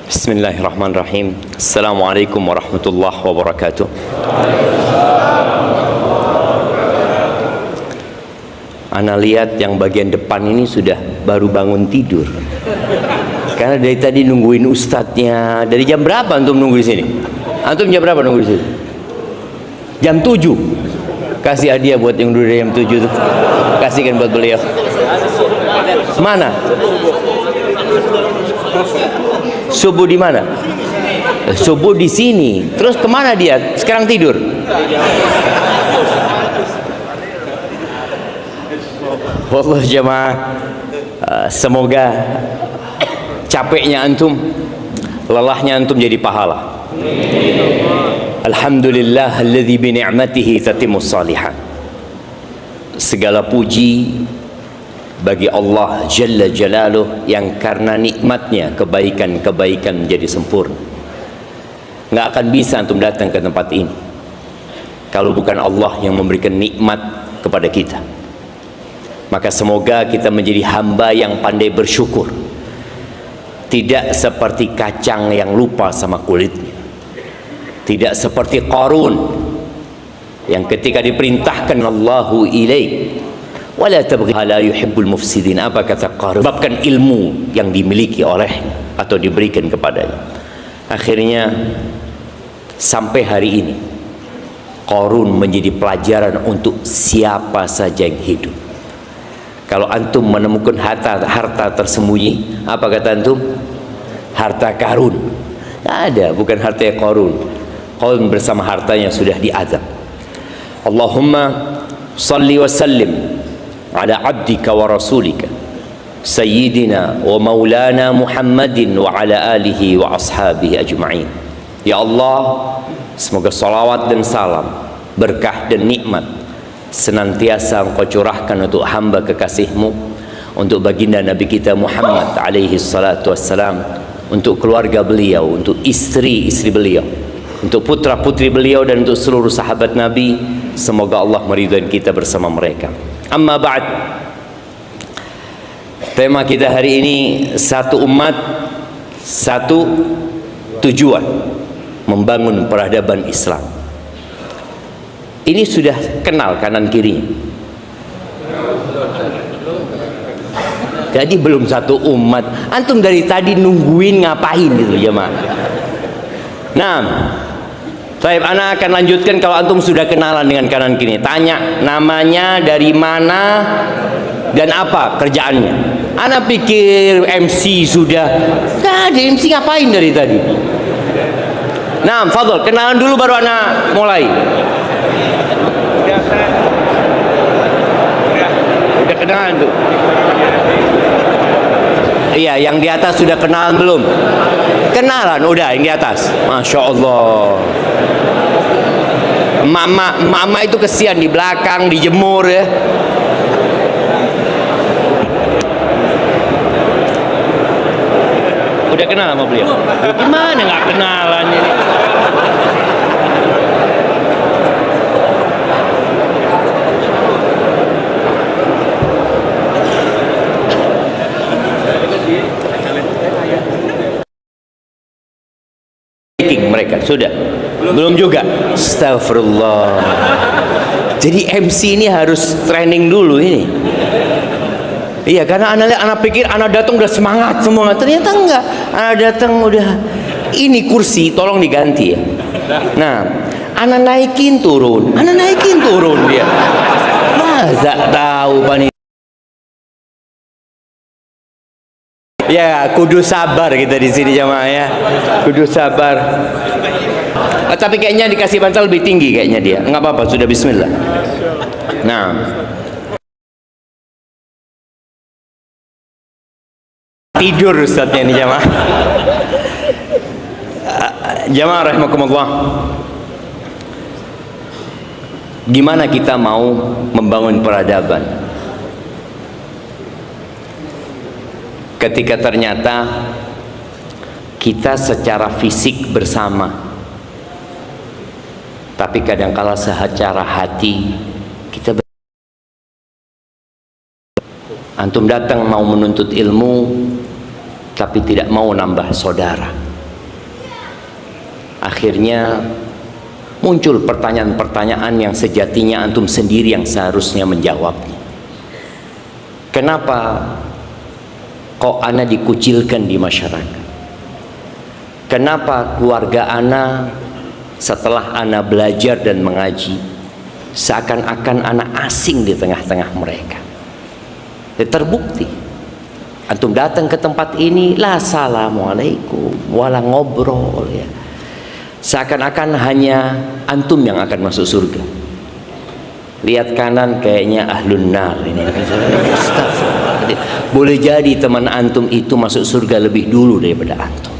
Bismillahirrahmanirrahim. Assalamualaikum warahmatullahi wabarakatuh. Ana lihat yang bagian depan ini sudah baru bangun tidur. Karena dari tadi nungguin ustadznya. Dari jam berapa antum nunggu di sini? Antum jam berapa nunggu di sini? Jam 7. Kasih hadiah buat yang dulu jam 7 tuh. Kasihkan buat beliau. Mana? Subuh di mana? Subuh di sini. Terus kemana dia? Sekarang tidur. Wallah jemaah, semoga capeknya antum, lelahnya antum jadi pahala. Alhamdulillah alladzi bi ni'matihi tatimmus shalihat. Segala puji bagi Allah Jalla Jalaluh yang karena nikmatnya kebaikan-kebaikan menjadi sempurna. Nggak akan bisa antum datang ke tempat ini kalau bukan Allah yang memberikan nikmat kepada kita. Maka semoga kita menjadi hamba yang pandai bersyukur, tidak seperti kacang yang lupa sama kulitnya, tidak seperti Qarun yang ketika diperintahkan Allahu ilaik wala tabghi la yuhibbul mufsidin. Apa kata Qarun? Sebabkan ilmu yang dimiliki olehnya atau diberikan kepadanya. Akhirnya sampai hari ini Qarun menjadi pelajaran untuk siapa saja yang hidup. Kalau antum menemukan harta tersembunyi, apa kata antum? Harta karun. Ada, bukan harta Qarun. Qarun bersama hartanya sudah diazab. Allahumma salli wa sallim ala abdika wa rasulika sayyidina wa maulana Muhammadin wa ala alihi wa ashabihi ajma'in. Ya Allah, semoga salawat dan salam, berkah dan nikmat senantiasa Engkau curahkan untuk hamba kekasih-Mu, untuk baginda Nabi kita Muhammad alaihi salatu wassalam, untuk keluarga beliau, untuk istri-istri beliau, untuk putra-putri beliau, dan untuk seluruh sahabat Nabi. Semoga Allah meridhai kita bersama mereka. Amma ba'd. Tema kita hari ini satu umat, satu tujuan, membangun peradaban Islam. Ini sudah kenal kanan kirinya. Jadi belum satu umat. Antum dari tadi nungguin ngapain gitu jemaah. Nah, Taib, ana akan lanjutkan kalau antum sudah kenalan dengan kanan kiri. Tanya namanya, dari mana, dan apa kerjaannya. Ana pikir MC sudah. Gak ada MC, ngapain dari tadi? Nah, fadhol, kenalan dulu baru ana mulai. Udah kenalan tuh. Iya, yang di atas sudah kenalan belum? Kenalan udah yang di atas. Masya Allah. Mama itu kesian di belakang dijemur ya. Udah kenal sama beliau? Gimana nggak kenalan ini? Mereka sudah belum juga. Astagfirullah. Jadi MC ini harus training dulu ini. Iya, karena anak pikir anak datang udah semangat semua, ternyata enggak. Anak datang udah, ini kursi tolong diganti ya. Nah, anak naikin turun dia. Masa tahu pani. Ya, kudu sabar kita di sini jamaah ya. Kudu sabar. Tapi kayaknya dikasih bantal lebih tinggi kayaknya dia. Enggak apa-apa, sudah bismillah. Nah. Tidur ustadznya ini jamaah. Jamaah rahimakumullah. Gimana kita mau membangun peradaban ketika ternyata kita secara fisik bersama, tapi kadangkala secara hati kita antum datang mau menuntut ilmu tapi tidak mau nambah saudara. Akhirnya muncul pertanyaan-pertanyaan yang sejatinya antum sendiri yang seharusnya menjawabnya. Kenapa kok ana dikucilkan di masyarakat? Kenapa keluarga ana setelah ana belajar dan mengaji seakan-akan ana asing di tengah-tengah mereka? Terbukti antum datang ke tempat ini, la assalamualaikum, wala ngobrol ya. Seakan-akan hanya antum yang akan masuk surga. Lihat kanan kayaknya ahlun nar ini. Boleh jadi teman antum itu masuk surga lebih dulu daripada antum.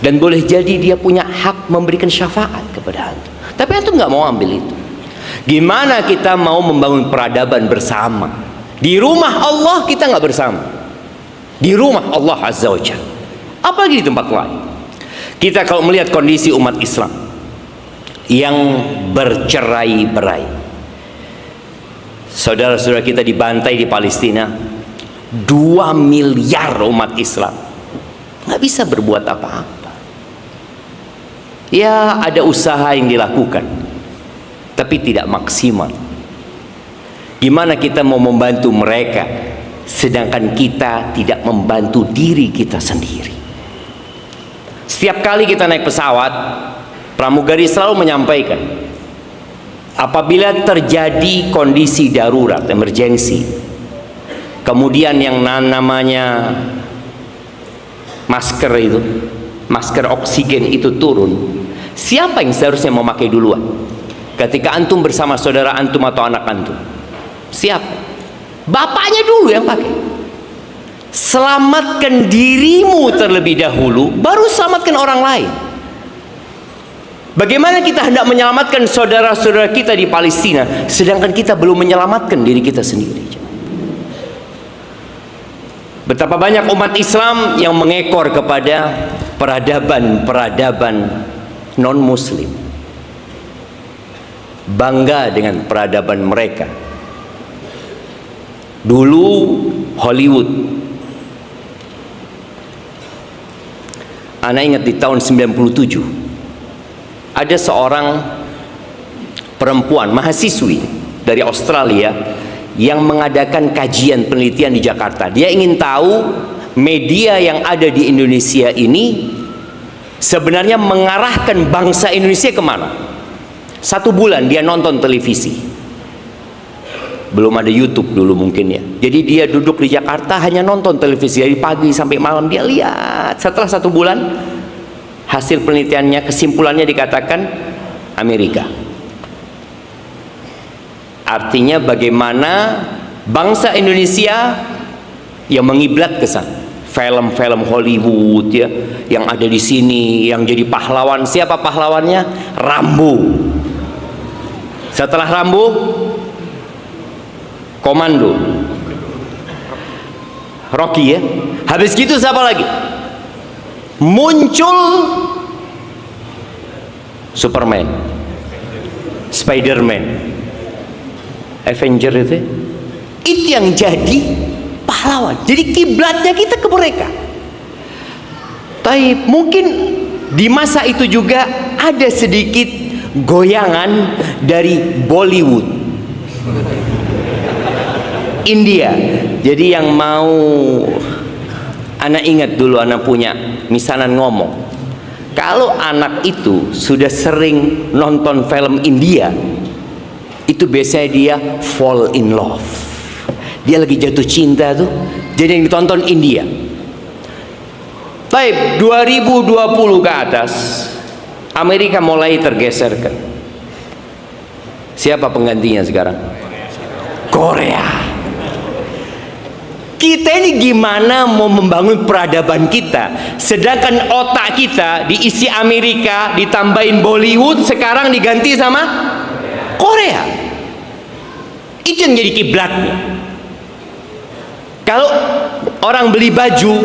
Dan boleh jadi dia punya hak memberikan syafaat kepada antum. Tapi antum nggak mau ambil itu. Gimana kita mau membangun peradaban bersama? Di rumah Allah kita nggak bersama. Di rumah Allah Azza wa Jalla. Apalagi di tempat lain. Kita kalau melihat kondisi umat Islam yang bercerai-berai, saudara-saudara kita dibantai di Palestina, 2 miliar umat Islam nggak bisa berbuat apa-apa. Ya ada usaha yang dilakukan, tapi tidak maksimal. Gimana kita mau membantu mereka, sedangkan kita tidak membantu diri kita sendiri? Setiap kali kita naik pesawat, pramugari selalu menyampaikan, apabila terjadi kondisi darurat, emergensi, kemudian yang namanya masker itu, masker oksigen itu turun, siapa yang seharusnya memakai duluan? Ketika antum bersama saudara antum atau anak antum, siapa? Bapaknya dulu yang pakai. Selamatkan dirimu terlebih dahulu, baru selamatkan orang lain. Bagaimana kita hendak menyelamatkan saudara-saudara kita di Palestina, sedangkan kita belum menyelamatkan diri kita sendiri? Betapa banyak umat Islam yang mengekor kepada peradaban-peradaban non-muslim, bangga dengan peradaban mereka. Dulu Hollywood, Ana ingat di tahun 97 ada seorang perempuan mahasiswi dari Australia yang mengadakan kajian penelitian di Jakarta. Dia ingin tahu media yang ada di Indonesia ini sebenarnya mengarahkan bangsa Indonesia kemana. 1 bulan dia nonton televisi, belum ada YouTube dulu mungkin ya. Jadi dia duduk di Jakarta hanya nonton televisi dari pagi sampai malam. Dia lihat. Setelah 1 bulan hasil penelitiannya, kesimpulannya dikatakan Amerika. Artinya bagaimana bangsa Indonesia yang mengiblat ke sana. Film-film Hollywood ya, yang ada di sini, yang jadi pahlawan. Siapa pahlawannya? Rambo. Setelah Rambo, Komando, Rocky ya. Habis gitu siapa lagi? Muncul Superman, Spiderman, Avenger itu yang jadi pahlawan. Jadi kiblatnya kita ke mereka. Tapi mungkin di masa itu juga ada sedikit goyangan dari Bollywood, India. Jadi yang mau, anak ingat dulu anak punya misanan ngomong, kalau anak itu sudah sering nonton film India, itu biasanya dia fall in love, dia lagi jatuh cinta tuh, jadi yang ditonton India. Baik, 2020 ke atas Amerika mulai tergeserkan. Siapa penggantinya sekarang? Korea. Kita ini gimana mau membangun peradaban kita, sedangkan otak kita diisi Amerika, ditambahin Bollywood, sekarang diganti sama Korea. Itu yang jadi kiblatnya. Kalau orang beli baju,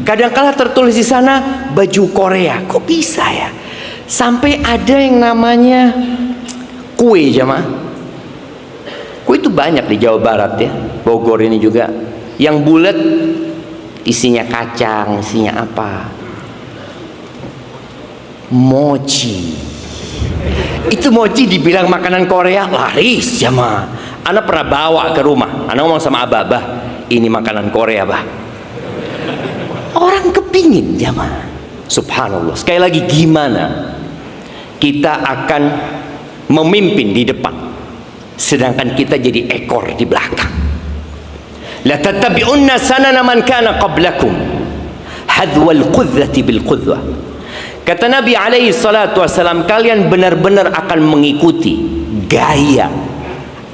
kadang-kala tertulis di sana baju Korea. Kok bisa ya? Sampai ada yang namanya kue jamaah. Kue itu banyak di Jawa Barat ya, Bogor ini juga. Yang bulat isinya kacang, isinya apa? Mochi. Itu mochi dibilang makanan Korea laris jamaah. Ana pernah bawa ke rumah. Ana ngomong sama abah, ini makanan Korea bah. Orang kepingin jamaah. Subhanallah. Sekali lagi, gimana kita akan memimpin di depan sedangkan kita jadi ekor di belakang? La tattabi'unna sanana man kana qablakum hadwal qudhati bil qudhah. Kata Nabi alaihi salatu wasalam, kalian benar-benar akan mengikuti gaya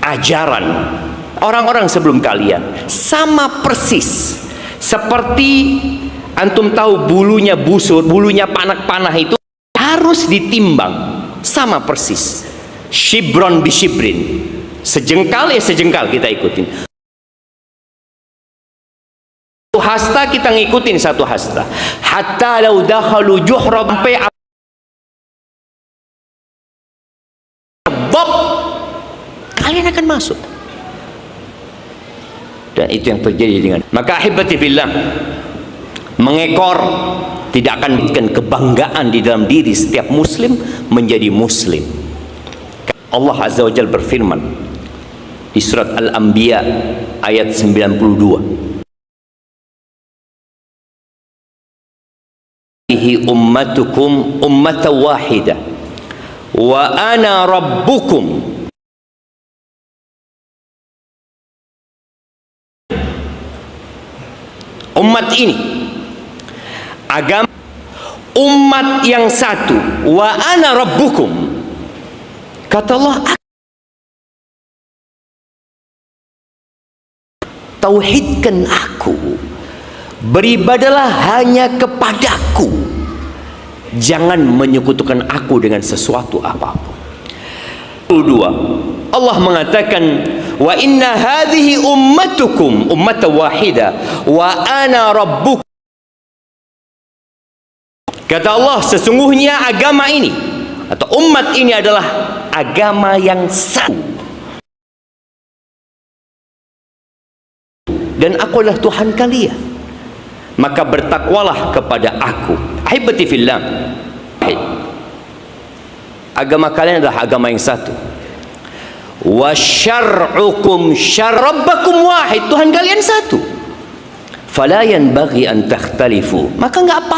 ajaran orang-orang sebelum kalian, sama persis seperti antum tahu bulunya busur, bulunya panah itu harus ditimbang, sama persis. Shibron bi shibrin, sejengkal ya sejengkal kita ikutin. Hasta kita ngikutin satu hasta. Hatta law dakhalu juhra, sampai bob kalian akan masuk. Dan itu yang terjadi dengan, maka ahibati fillah, mengekor tidak akan memberikan kebanggaan di dalam diri setiap muslim menjadi muslim. Allah Azza wa Jalla berfirman di surat Al-Anbiya ayat 92, ummatukum ummatan wahidah wa ana rabbukum. Umat ini agama umat yang satu, wa ana rabbukum. Kata Allah, tauhidkan aku, beribadalah hanya kepadaku, jangan menyekutukan aku dengan sesuatu apapun. Kedua, Allah mengatakan, wa inna hadhihi ummatukum ummatan wahida wa ana rabbukum. Kata Allah, sesungguhnya agama ini atau umat ini adalah agama yang satu dan aku adalah Tuhan kalian, maka bertakwalah kepada aku. Ahibati fillah, agama kalian adalah agama yang satu. Wa syar'ukum syarabbakum wahid, Tuhan kalian satu. Fala yanbaghi an takhtalifu, maka enggak apa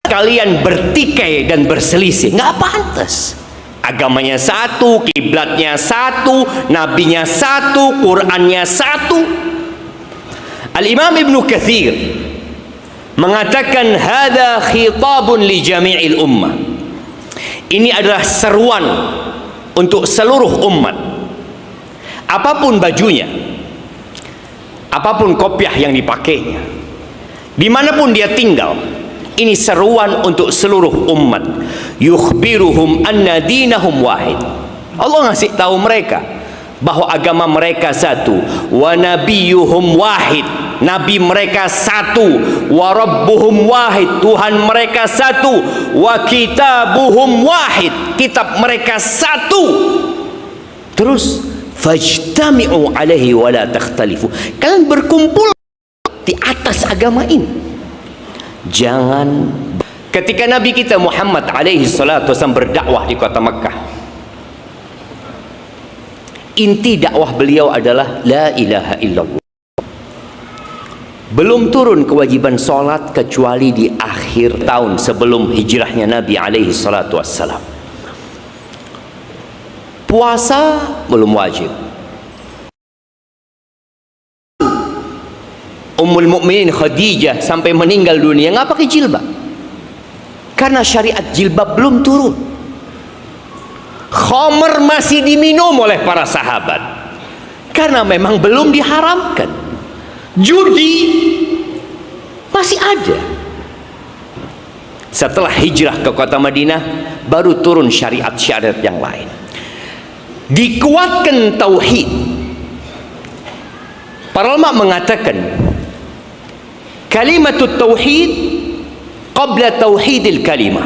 kalian bertikai dan berselisih, enggak pantas. Agamanya satu, kiblatnya satu, nabinya satu, Qur'annya satu. Al-Imam Ibnu Katsir mengatakan, hadza khitabun li jami'il ummah. Ini adalah seruan untuk seluruh umat. Apapun bajunya, apapun kopiah yang dipakainya, dimanapun dia tinggal, ini seruan untuk seluruh umat. Yukhbiruhum anna dinahum wahid. Allah ngasih tahu mereka bahwa agama mereka satu. Wa nabiyuhum wahid, nabi mereka satu. Wa rabbuhum wahid, Tuhan mereka satu. Wa kitabuhum wahid, kitab mereka satu. Terus fajtami'u alaihi wa la takhtalifu, kalian berkumpul di atas agama ini. Jangan. Ketika Nabi kita Muhammad alaihi salatu wasallam berdakwah di kota Makkah, inti dakwah beliau adalah la ilaha illallah. Belum turun kewajiban sholat kecuali di akhir tahun sebelum hijrahnya Nabi alaihi salatu wassalam. Puasa belum wajib. Ummul Mukminin Khadijah sampai meninggal dunia nggak pakai jilbab, karena syariat jilbab belum turun. Khamr masih diminum oleh para sahabat karena memang belum diharamkan. Judi masih ada. Setelah hijrah ke kota Madinah baru turun syariat-syariat yang lain. Dikuatkan tauhid. Para ulama mengatakan kalimatut tauhid qabla tauhidil kalimah.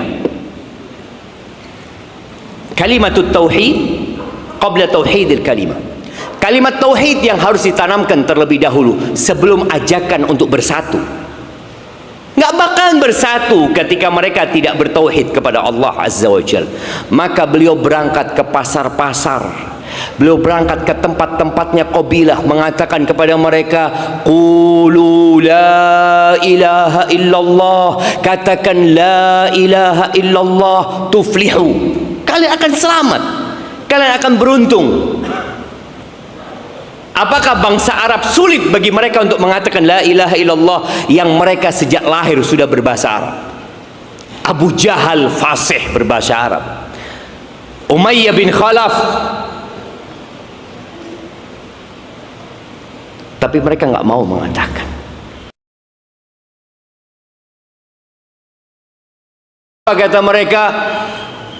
Kalimatut tauhid qabla tauhidil kalimah. Kalimat tauhid yang harus ditanamkan terlebih dahulu sebelum ajakan untuk bersatu. nggak bakalan bersatu ketika mereka tidak bertauhid kepada Allah Azza wa Jal. Maka beliau berangkat ke pasar-pasar, beliau berangkat ke tempat-tempatnya qabilah, mengatakan kepada mereka, qulu la ilaha illallah, katakan la ilaha illallah tuflihu, kalian akan selamat, kalian akan beruntung. Apakah bangsa Arab sulit bagi mereka untuk mengatakan la ilaha illallah yang mereka sejak lahir sudah berbahasa Arab? Abu Jahal fasih berbahasa Arab, Umayyah bin Khalaf, tapi mereka nggak mau mengatakan. Kata mereka,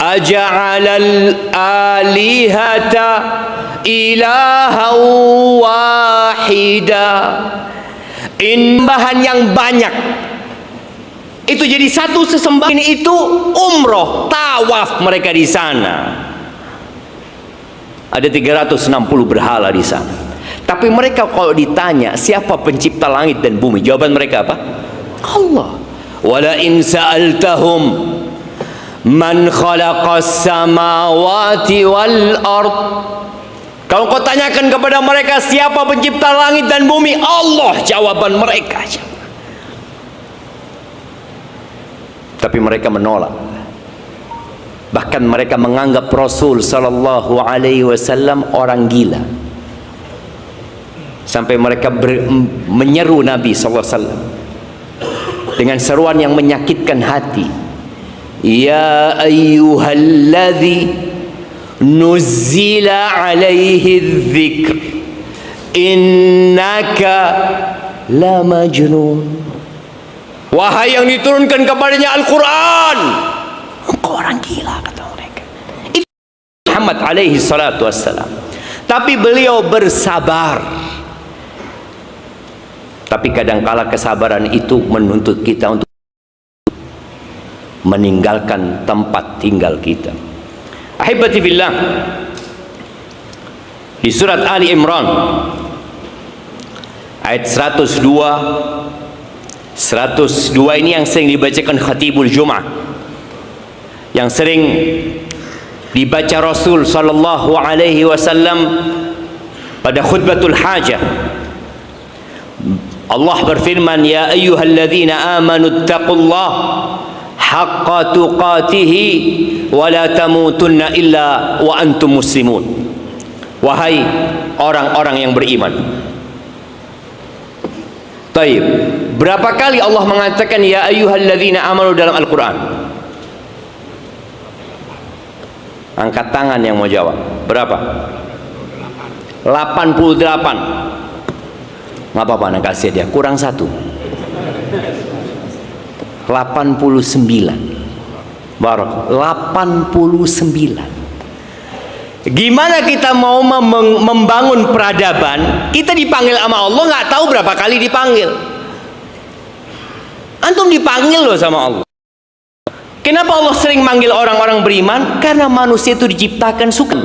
aja'alal alihata ilaha wahida, bahan yang banyak itu jadi satu sesembahan. Ini itu umroh, tawaf mereka di sana. Ada 360 berhala di sana. Tapi mereka kalau ditanya siapa pencipta langit dan bumi, jawaban mereka apa? Allah. Wala in sa'altahum man khalaqas samawati wal ard, kalau kau tanyakan kepada mereka siapa pencipta langit dan bumi, Allah jawaban mereka. Tapi mereka menolak. Bahkan mereka menganggap Rasul sallallahu alaihi wasallam orang gila. Sampai mereka menyeru Nabi sallallahu alaihi wasallam dengan seruan yang menyakitkan hati. Ya ayyuhalladzi nuzzila alaihi dzikr innaka la majnun, wahai yang diturunkan kepadanya Al-Quran, engkau orang gila, kata mereka. Itu Muhammad alaihi salatu wassalam. Tapi beliau bersabar. Tapi kadangkala kesabaran itu menuntut kita untuk meninggalkan tempat tinggal kita. Ahibati fillah, di surat Ali Imran ayat 102 ini yang sering dibacakan khatibul Jum'ah, yang sering dibaca Rasul sallallahu alaihi wasallam pada khutbatul hajah. Allah berfirman, ya ayyuhalladzina amanu taqullah haqqa tuqatihi wa la tamutunna illa wa antum muslimun. Wahai orang-orang yang beriman. Taib. Berapa kali Allah mengatakan ya ayyuhalladzina amanu dalam Al-Quran? Angkat tangan yang mau jawab. Berapa? 88. Nggak apa-apa, anak kasih dia, kurang 1. 89. Barak 89. Gimana kita mau membangun peradaban? Kita dipanggil sama Allah, nggak tahu berapa kali dipanggil. Antum dipanggil loh sama Allah. Kenapa Allah sering manggil orang-orang beriman? Karena manusia itu diciptakan suka.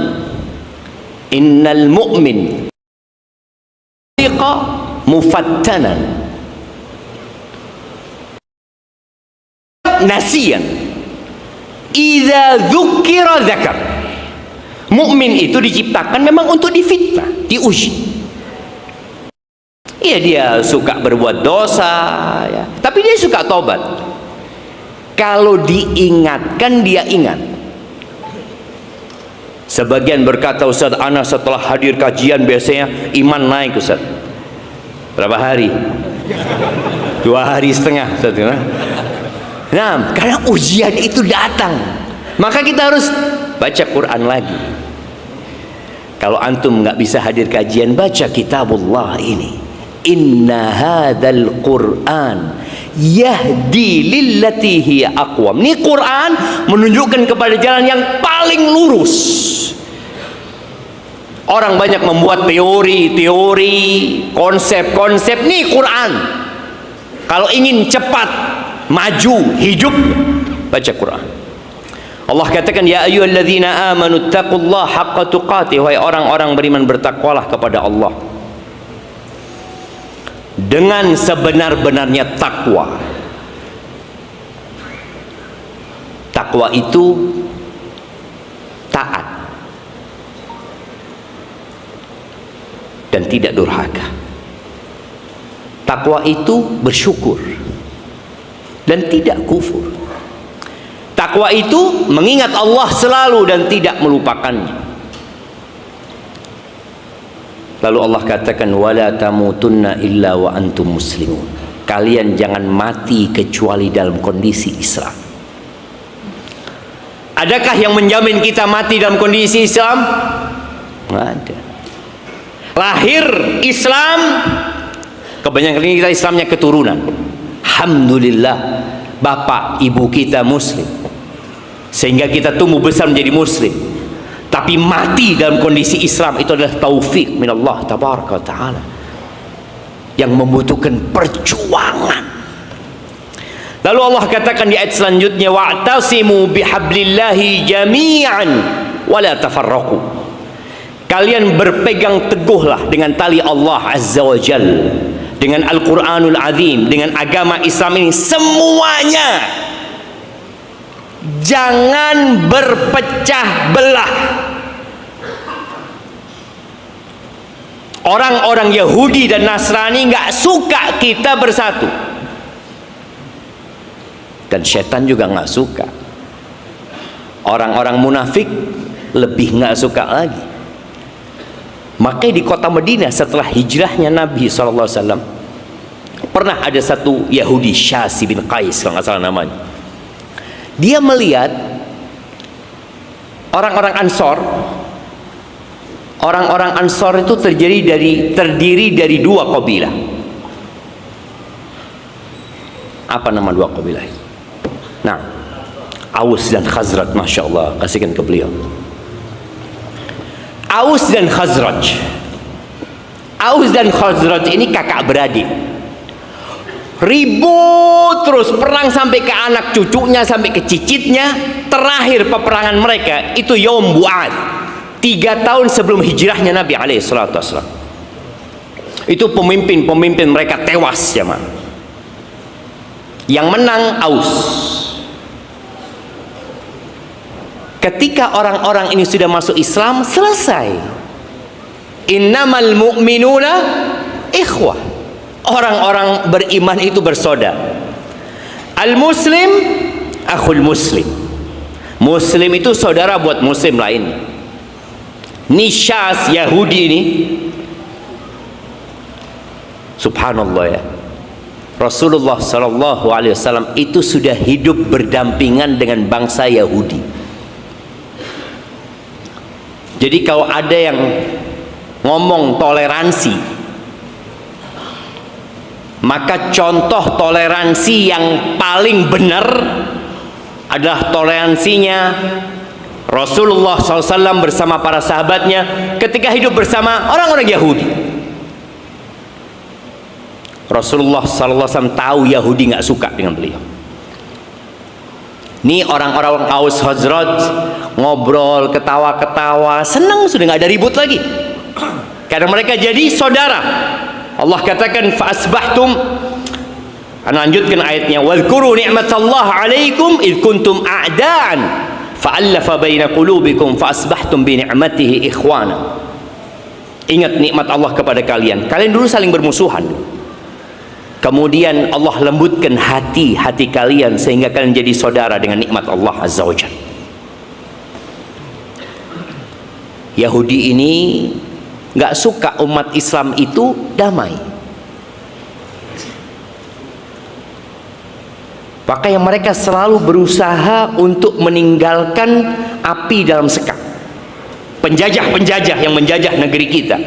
Innal mu'min mufattanan nasiyan idza dzukira dzakar. Mukmin itu diciptakan memang untuk difitnah, diuji. Iya, dia suka berbuat dosa ya, tapi dia suka tobat. Kalau diingatkan dia ingat. Sebagian berkata, Ustaz, ana setelah hadir kajian biasanya iman naik, Ustaz. Berapa hari? 2,5 hari Ustaz. Nah, karena ujian itu datang, maka kita harus baca Quran lagi. Kalau antum nggak bisa hadir kajian, baca kitabullah ini. Inna hadzal Qur'an yahdi lillati hiya aqwam. Ini Quran menunjukkan kepada jalan yang paling lurus. Orang banyak membuat teori-teori, konsep-konsep. Nih Quran. Kalau ingin cepat maju hidup, baca Quran. Allah katakan, ya ayyuhalladzina amanu taqullaha haqqa tuqatih, wahai orang-orang beriman, bertakwalah kepada Allah dengan sebenar-benarnya takwa. Takwa itu taat dan tidak durhaka. Takwa itu bersyukur dan tidak kufur. Takwa itu mengingat Allah selalu dan tidak melupakannya. Lalu Allah katakan, wala tamutunna illa wa antum muslimun. Kalian jangan mati kecuali dalam kondisi Islam. Adakah yang menjamin kita mati dalam kondisi Islam? Nggak ada. Lahir Islam, kebanyakan ini kita Islamnya keturunan. Alhamdulillah, bapak ibu kita Muslim, sehingga kita tumbuh besar menjadi Muslim. Tapi mati dalam kondisi Islam itu adalah taufik minallah tabaraka ta'ala, yang membutuhkan perjuangan. Lalu Allah katakan di ayat selanjutnya, wa'tasimu bihablillahi jami'an wa la tafarraqu. Kalian berpegang teguhlah dengan tali Allah Azza wa Jal, dengan Al-Quranul Azim, dengan agama Islam ini semuanya. Jangan berpecah belah. Orang-orang Yahudi dan Nasrani nggak suka kita bersatu, dan setan juga nggak suka. Orang-orang munafik lebih nggak suka lagi. Makanya di kota Madinah setelah hijrahnya Nabi SAW, pernah ada satu Yahudi, Syasi bin Qais kalau nggak salah namanya. Dia melihat orang-orang Ansor. Orang-orang Ansor itu terdiri dari dua kabilah. Apa nama dua kabilah? Nah, Aus dan Khazraj. Masya Allah, kasihkan ke beliau. Aus dan Khazraj. Aus dan Khazraj ini kakak beradik. Ribut terus, perang sampai ke anak cucunya, sampai ke cicitnya. Terakhir peperangan mereka itu Yaum Bu'ath, 3 tahun sebelum hijrahnya Nabi SAW. Itu pemimpin mereka tewas jemaah. Yang menang Aus. Ketika orang-orang ini sudah masuk Islam, selesai. Innamal mu'minuna ikhwah. Orang-orang beriman itu bersaudara. Al-muslim akhul muslim. Muslim itu saudara buat muslim lainnya. Syas Yahudi ini, subhanallah ya, Rasulullah SAW itu sudah hidup berdampingan dengan bangsa Yahudi. Jadi kalau ada yang ngomong toleransi, maka contoh toleransi yang paling benar adalah toleransinya Rasulullah SAW bersama para sahabatnya ketika hidup bersama orang-orang Yahudi. Rasulullah SAW tahu Yahudi nggak suka dengan beliau. Ini orang-orang Aus Khazraj ngobrol, ketawa-ketawa, senang, sudah nggak ada ribut lagi. Karena mereka jadi saudara. Allah katakan fa'asbahtum. Ana lanjutkan ayatnya, wadhkuru ni'matallah 'alaikum id kuntum a'da'an fa'alafa baina qulubikum fa'asbahtum bi ni'matihi ikhwana. Ingat nikmat Allah kepada kalian. Kalian dulu saling bermusuhan. Kemudian Allah lembutkan hati kalian sehingga kalian jadi saudara dengan nikmat Allah Azza wa Jalla. Yahudi ini nggak suka umat Islam itu damai. Makanya mereka selalu berusaha untuk meninggalkan api dalam sekam. Penjajah-penjajah yang menjajah negeri kita,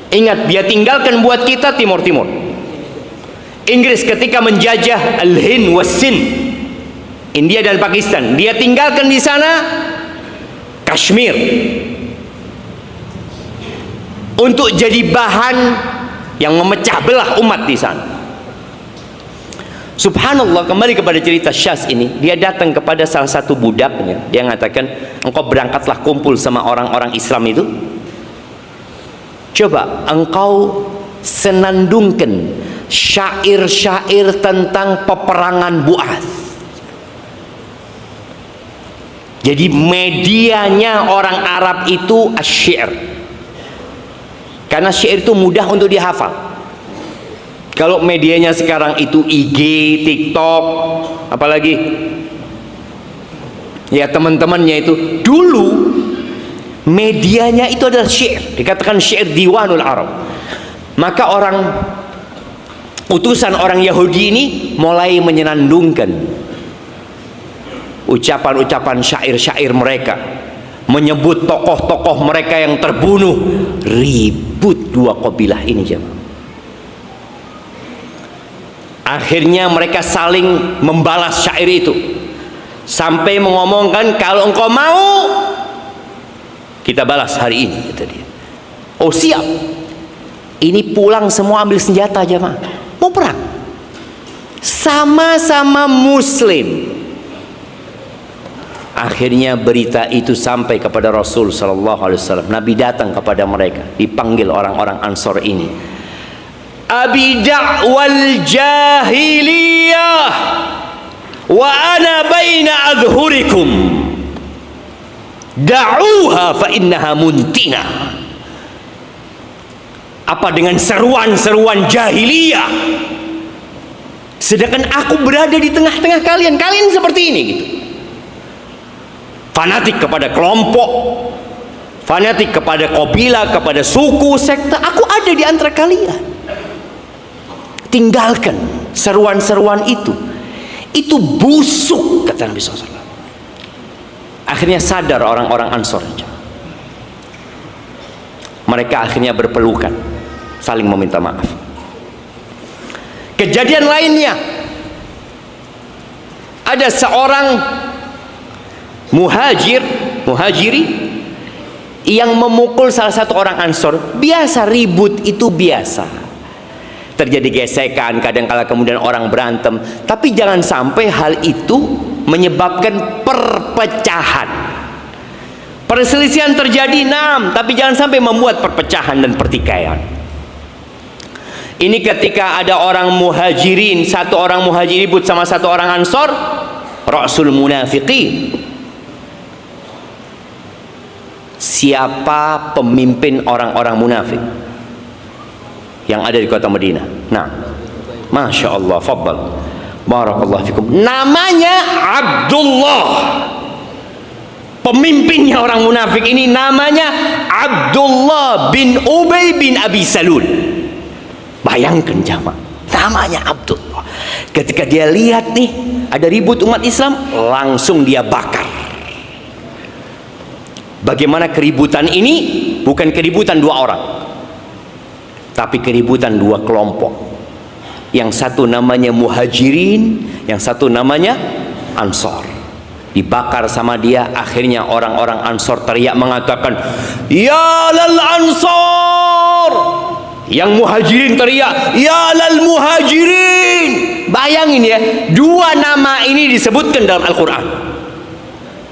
ingat, dia tinggalkan buat kita Timur Timur. Inggris ketika menjajah Al-Hind was-Sind, India dan Pakistan, dia tinggalkan di sana Kashmir untuk jadi bahan yang memecah belah umat di sana. Subhanallah, kembali kepada cerita Syas ini, dia datang kepada salah satu budaknya. Dia mengatakan, engkau berangkatlah kumpul sama orang-orang Islam itu. Coba engkau senandungkan syair-syair tentang peperangan Bu'ath. Jadi medianya orang Arab itu asy-syi'r. Karena syair itu mudah untuk dihafal. Kalau medianya sekarang itu IG, TikTok, apalagi ya teman-temannya itu, dulu medianya itu adalah syair. Dikatakan syair diwanul Arab. Maka utusan orang Yahudi ini mulai menyenandungkan ucapan-ucapan syair-syair mereka, menyebut tokoh-tokoh mereka yang terbunuh. Ribut dua kabilah ini jemaah. Akhirnya mereka saling membalas syair itu, sampai mengomongkan, kalau engkau mau kita balas hari ini, kata dia. Oh siap. Ini pulang semua ambil senjata jemaah, mau perang. Sama-sama muslim. Akhirnya berita itu sampai kepada Rasul sallallahu alaihi wasallam. Nabi datang kepada mereka, dipanggil orang-orang Ansor ini. Abi da'wal jahiliyah wa ana baina adhhurikum. Da'uha fa innaha muntina. Apa dengan seruan-seruan jahiliyah? Sedangkan aku berada di tengah-tengah kalian. Kalian seperti ini gitu. Fanatik kepada kelompok, fanatik kepada kabilah, kepada suku, sekte. Aku ada di antara kalian. Tinggalkan seruan-seruan itu. Itu busuk, kata Nabi SAW. Akhirnya sadar orang-orang Ansor. Mereka akhirnya berpelukan, saling meminta maaf. Kejadian lainnya, ada seorang muhajiri yang memukul salah satu orang Ansor. Biasa, ribut itu biasa, terjadi gesekan, kadang-kala kemudian orang berantem. Tapi jangan sampai hal itu menyebabkan perpecahan. Perselisihan terjadi, tapi jangan sampai membuat perpecahan dan pertikaian. Ini ketika ada orang muhajirin, satu orang muhajir ribut sama satu orang Ansor, Rasul munafiqin. Siapa pemimpin orang-orang munafik yang ada di kota Madinah? Nah, Masya Allah, fadal, barakallahu fikum. Namanya Abdullah. Pemimpinnya orang munafik ini namanya Abdullah bin Ubay bin Abi Salul. Bayangkan jamaah, namanya Abdullah. Ketika dia lihat nih ada ribut umat Islam, langsung dia bakar. Bagaimana keributan ini? Bukan keributan dua orang, tapi keributan dua kelompok. Yang satu namanya Muhajirin, yang satu namanya Ansor. Dibakar sama dia. Akhirnya orang-orang Ansor teriak mengatakan, ya lal Ansor. Yang Muhajirin teriak, ya lal Muhajirin. Bayangin ya, dua nama ini disebutkan dalam Al-Quran,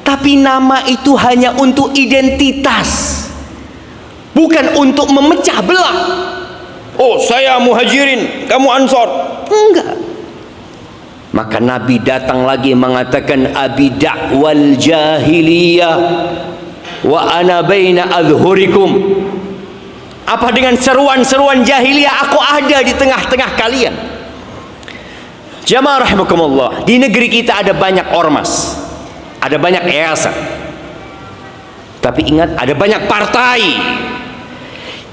tapi nama itu hanya untuk identitas, bukan untuk memecah belah. Oh, saya Muhajirin, kamu Ansor. Enggak. Maka Nabi datang lagi mengatakan, abi da'wal jahiliyah wa ana baina adhhurikum. Apa dengan seruan-seruan jahiliyah? Aku ada di tengah-tengah kalian. Jamaah rahimakumullah, di negeri kita ada banyak ormas, ada banyak yayasan, tapi ingat, ada banyak partai.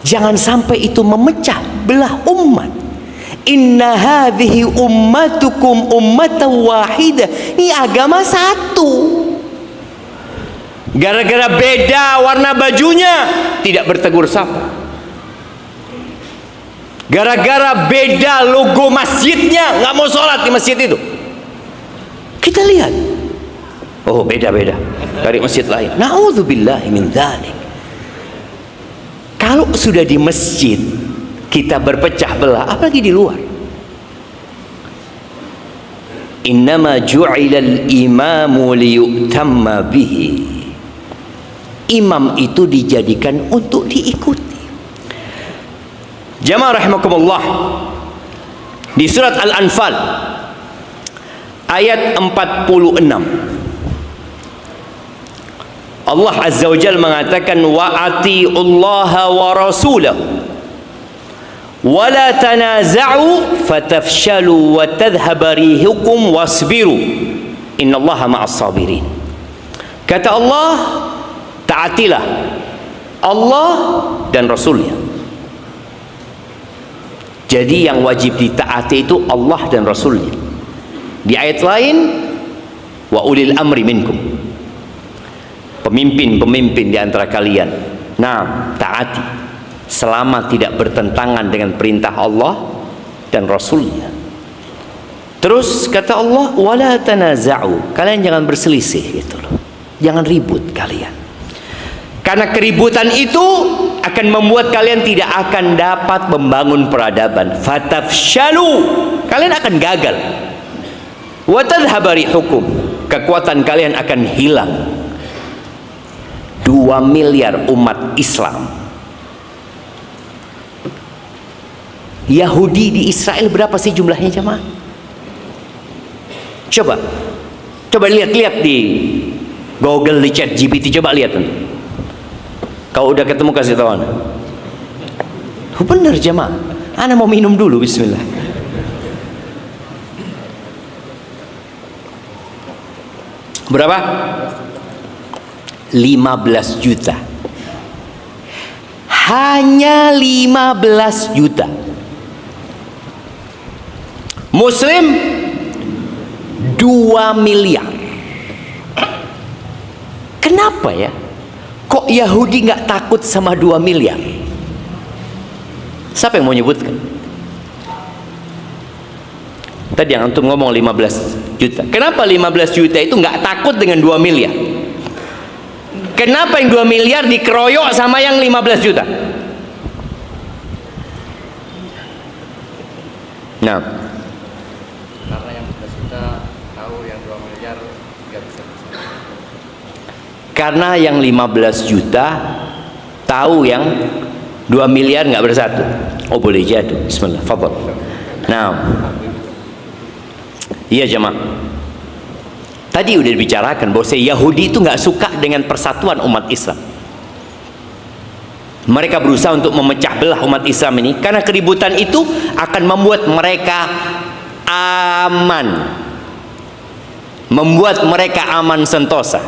Jangan sampai itu memecah belah umat. Inna hadhihi ummatukum ummatan wahidah. Ini agama satu. Gara-gara beda warna bajunya tidak bertegur sapa. Gara-gara beda logo masjidnya nggak mau sholat di masjid itu. Kita lihat, oh beda-beda dari masjid lain. Na'udzubillahi min dzalik. Kalau sudah di masjid kita berpecah belah, apalagi di luar. Innama ju'ilal imamu liyu'tamma bihi. Imam itu dijadikan untuk diikuti. Jamaah rahimakumullah, di surat Al-Anfal ayat 46, Allah Azza wa Jalla mengatakan wa atiullaha wa rasulahu wa la tanaza'u fatafshalu wa tadhhaba rihukum wasbiru innallaha ma'as sabirin. Kata Allah, taatilah Allah dan Rasulnya. Jadi yang wajib ditaati itu Allah dan Rasulnya. Di ayat lain, wa ulil amri minkum, pemimpin-pemimpin di antara kalian. Nah, taati selama tidak bertentangan dengan perintah Allah dan Rasulnya. Terus kata Allah, wala tanaza'u, kalian jangan berselisih gitu loh. Jangan ribut kalian. Karena keributan itu akan membuat kalian tidak akan dapat membangun peradaban. Fatafshalu, kalian akan gagal. Wa tadhhaba rihukum, kekuatan kalian akan hilang. 2 miliar umat Islam. Yahudi di Israel berapa sih jumlahnya jemaah? Coba lihat di Google, di chat GPT, coba lihat nanti. Kalau udah ketemu kasih tahu ana. Bener jemaah. Ana mau minum dulu, bismillah. Berapa? 15 juta. Hanya 15 juta. Muslim 2 miliar. Kenapa ya? Kok Yahudi nggak takut sama 2 miliar? Siapa yang mau nyebutkan? Tadi yang antum ngomong 15 juta. Kenapa 15 juta itu nggak takut dengan 2 miliar? Kenapa yang 2 miliar dikeroyok sama yang 15 juta? Nah, karena yang 15 juta tahu yang 2 miliar nggak bisa. Karena yang 15 juta tahu yang 2 miliar nggak bersatu. Oh, boleh jadi. Bismillah, fadhal. Nah, iya jemaah. Tadi udah dibicarakan bahwa Yahudi itu nggak suka dengan persatuan umat Islam. Mereka berusaha untuk memecah belah umat Islam ini karena keributan itu akan membuat mereka aman, membuat mereka aman sentosa.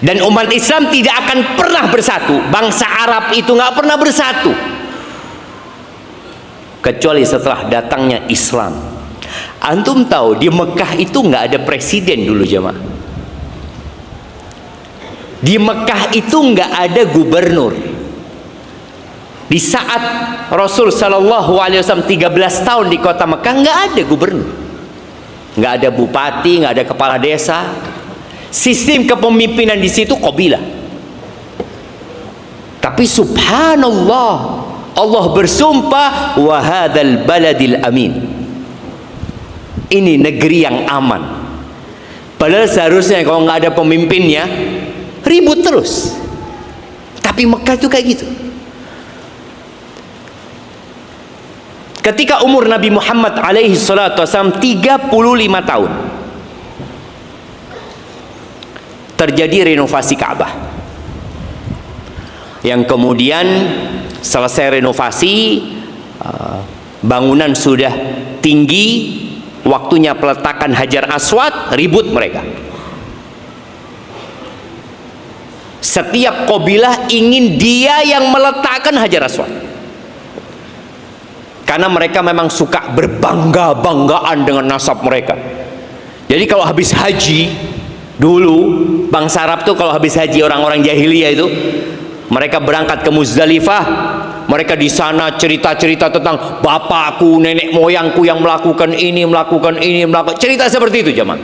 Dan umat Islam tidak akan pernah bersatu. Bangsa Arab itu nggak pernah bersatu kecuali setelah datangnya Islam. Antum tahu di Mekah itu nggak ada presiden dulu jemaah. Di Mekah itu nggak ada gubernur. Di saat Rasul Shallallahu Alaihi Wasallam 13 tahun di kota Mekah nggak ada gubernur, nggak ada bupati, nggak ada kepala desa. Sistem kepemimpinan di situ qabilah. Tapi subhanallah, Allah bersumpah wa hadzal baladil amin. Ini negeri yang aman. Padahal seharusnya kalau nggak ada pemimpinnya ribut terus. Tapi Mekah itu kayak gitu. Ketika umur Nabi Muhammad alaihi salatu wasallam 35 tahun, terjadi renovasi Ka'bah. Yang kemudian selesai renovasi, bangunan sudah tinggi, waktunya peletakan Hajar Aswad, ribut mereka. Setiap kabilah ingin dia yang meletakkan Hajar Aswad. Karena mereka memang suka berbangga-banggaan dengan nasab mereka. Jadi kalau habis haji, dulu bangsa Arab tuh kalau habis haji, orang-orang jahiliyah itu mereka berangkat ke Muzdalifah, mereka di sana cerita-cerita tentang bapakku, nenek moyangku yang melakukan ini, cerita seperti itu jemaah.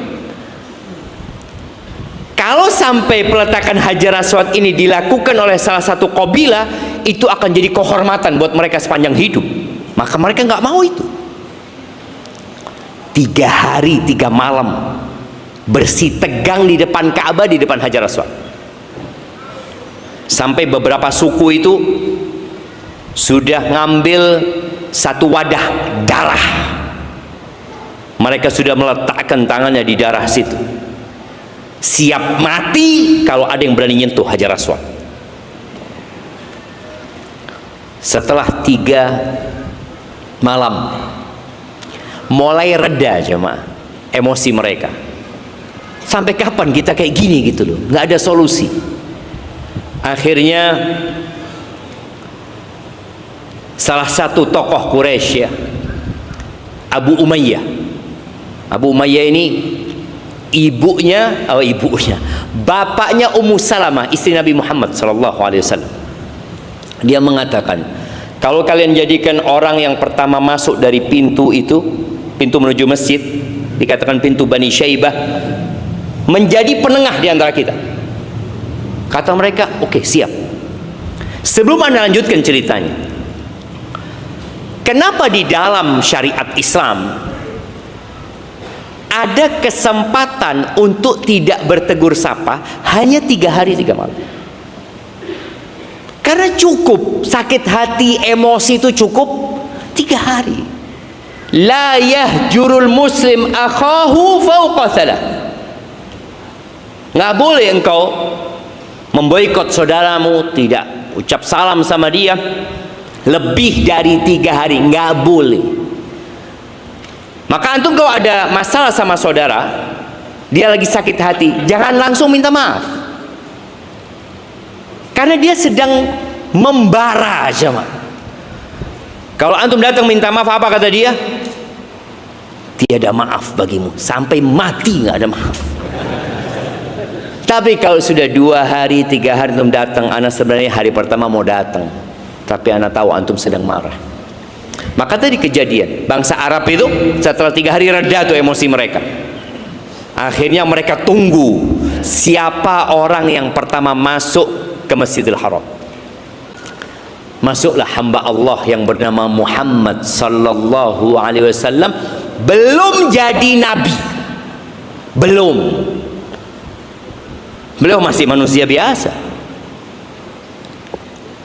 Kalau sampai peletakan Hajar Aswad ini dilakukan oleh salah satu kabilah, itu akan jadi kehormatan buat mereka sepanjang hidup. Maka mereka nggak mau itu. 3 hari 3 malam bersih tegang di depan Ka'bah, di depan Hajar Aswad. Sampai beberapa suku itu sudah ngambil satu wadah darah. Mereka sudah meletakkan tangannya di darah situ. siap mati kalau ada yang berani nyentuh Hajar Aswad. Setelah 3 malam mulai reda jemaah emosi mereka. Sampai kapan kita kayak gini gitu loh, nggak ada solusi. Akhirnya salah satu tokoh Quraisy ya, Abu Umayyah. Abu Umayyah ini bapaknya Ummu Salamah, istri Nabi Muhammad SAW. Dia mengatakan, kalau kalian jadikan orang yang pertama masuk dari pintu itu, pintu menuju masjid, dikatakan pintu Bani Syaibah, menjadi penengah di antara kita. Kata mereka, oke, siap. Sebelum Anda lanjutkan ceritanya, kenapa di dalam syariat Islam ada kesempatan untuk tidak bertegur sapa hanya 3 hari 3 malam? Karena cukup sakit hati, emosi itu cukup 3 hari. La yahjurul muslim akhahu fauqa thalath. Nggak boleh engkau memboikot saudaramu, tidak ucap salam sama dia lebih dari 3 hari, nggak boleh. Maka antum kalau ada masalah sama saudara, dia lagi sakit hati, jangan langsung minta maaf, karena dia sedang membara jemaah. Kalau antum datang minta maaf, apa kata dia? Tiada maaf bagimu, sampai mati nggak ada maaf. Tapi kalau sudah 2 hari 3 hari antum datang, ana sebenarnya hari pertama mau datang, tapi ana tahu antum sedang marah. Maka tadi kejadian bangsa Arab itu setelah 3 hari reda tuh emosi mereka. Akhirnya mereka tunggu siapa orang yang pertama masuk ke Masjidil Haram. Masuklah hamba Allah yang bernama Muhammad sallallahu alaihi wasallam, belum jadi nabi. Beliau masih manusia biasa.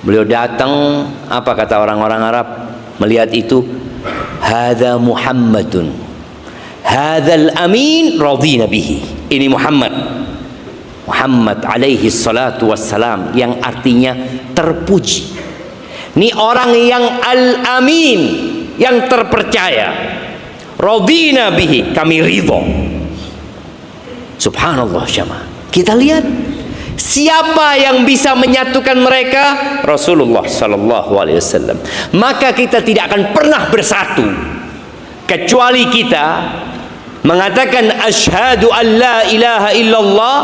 Beliau datang, apa kata orang-orang Arab melihat itu? Hadza Muhammadun, hadzal amin radina bihi. Ini Muhammad alaihi salatu wassalam, yang artinya terpuji. Ini orang yang al-amin, yang terpercaya. Radina bihi, kami ridho. Subhanallah jemaah. Kita lihat siapa yang bisa menyatukan mereka? Rasulullah sallallahu alaihi wasallam. Maka kita tidak akan pernah bersatu kecuali kita mengatakan asyhadu an la ilaha illallah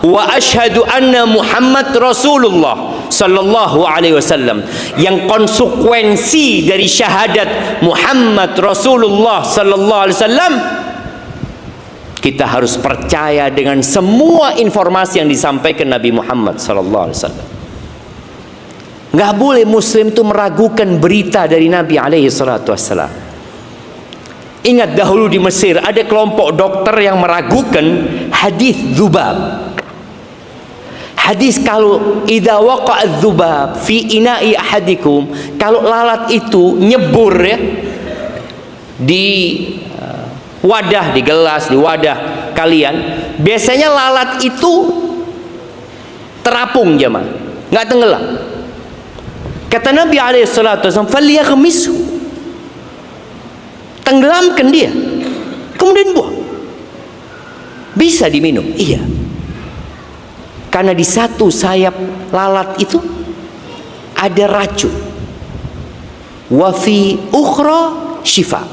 wa asyhadu anna Muhammad Rasulullah sallallahu alaihi wasallam. Yang konsekuensi dari syahadat Muhammad Rasulullah sallallahu alaihi wasallam, kita harus percaya dengan semua informasi yang disampaikan Nabi Muhammad sallallahu alaihi wasallam. Nggak boleh muslim itu meragukan berita dari Nabi alaihi salatu wassalam. Ingat dahulu di Mesir ada kelompok dokter yang meragukan hadis dzubab. Hadis kalau idza waqa'a dzubab fi ina'i ahadikum, kalau lalat itu nyebur ya di wadah, di gelas, di wadah kalian, biasanya lalat itu terapung jemaah, nggak tenggelam. Kata Nabi alaihi salatu wasallam, falyaghmishu, tenggelamkan dia, kemudian buang. Bisa diminum, iya, karena di satu sayap lalat itu ada racun. Wa fi ukhra syifa,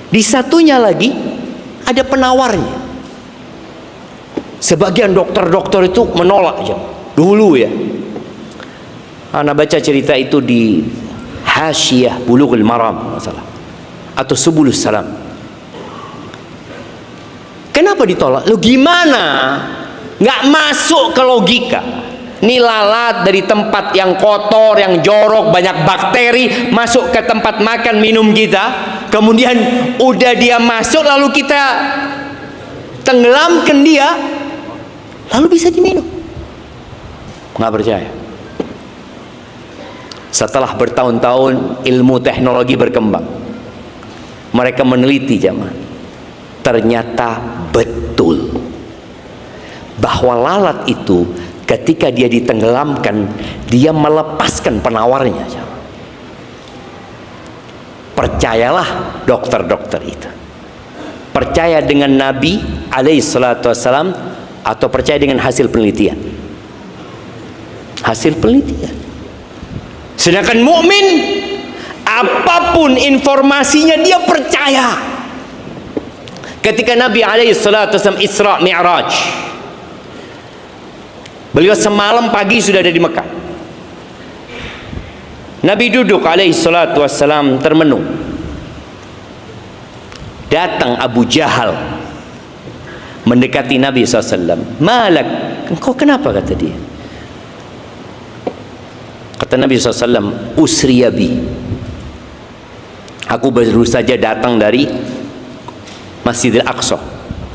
di satunya lagi ada penawarnya. Sebagian dokter-dokter itu menolak aja dulu ya. Ana baca cerita itu di Hasyiah Bulughul Maram masalah atau Subulus Salam. Kenapa ditolak? Lu gimana? Nggak masuk ke logika. Ini lalat dari tempat yang kotor, yang jorok, banyak bakteri, masuk ke tempat makan minum kita. Kemudian udah dia masuk, lalu kita tenggelamkan dia, lalu bisa diminum. Nggak percaya. Setelah bertahun-tahun ilmu teknologi berkembang, mereka meneliti jemaah, ternyata betul bahwa lalat itu ketika dia ditenggelamkan, dia melepaskan penawarnya. Percayalah dokter-dokter itu. Percaya dengan Nabi alaihi salatu wassalam atau percaya dengan hasil penelitian? Hasil penelitian. Sedangkan mukmin, apapun informasinya dia percaya. Ketika Nabi alaihi salatu wassalam Isra Mi'raj, beliau semalam pagi sudah ada di Mekah. Nabi duduk alaihi salatu wassalam termenung. Datang Abu Jahal mendekati Nabi SAW. Malak, engkau kenapa, kata dia. Kata Nabi SAW, usriyabi, aku baru saja datang dari Masjidil Aqsa.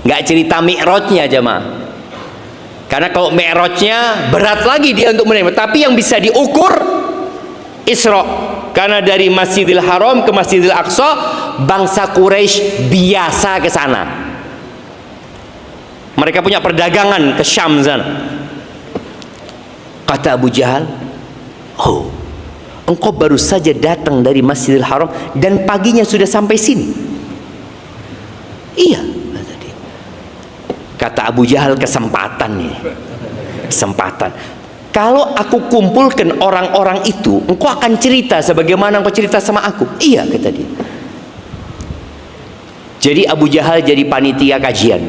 Nggak cerita Mi'rajnya jemaah, karena kalau Mi'rajnya berat lagi dia untuk menerima. Tapi yang bisa diukur Isra, karena dari Masjidil Haram ke Masjidil Aqsa bangsa Quraisy biasa ke sana. Mereka punya perdagangan ke Syam sana. Kata Abu Jahal, oh, engkau baru saja datang dari Masjidil Haram dan paginya sudah sampai sini? Iya, kata dia. Kata Abu Jahal, kesempatan nih, kesempatan. Kalau aku kumpulkan orang-orang itu, engkau akan cerita sebagaimana engkau cerita sama aku. Iya, kata dia. Jadi Abu Jahal jadi panitia kajian.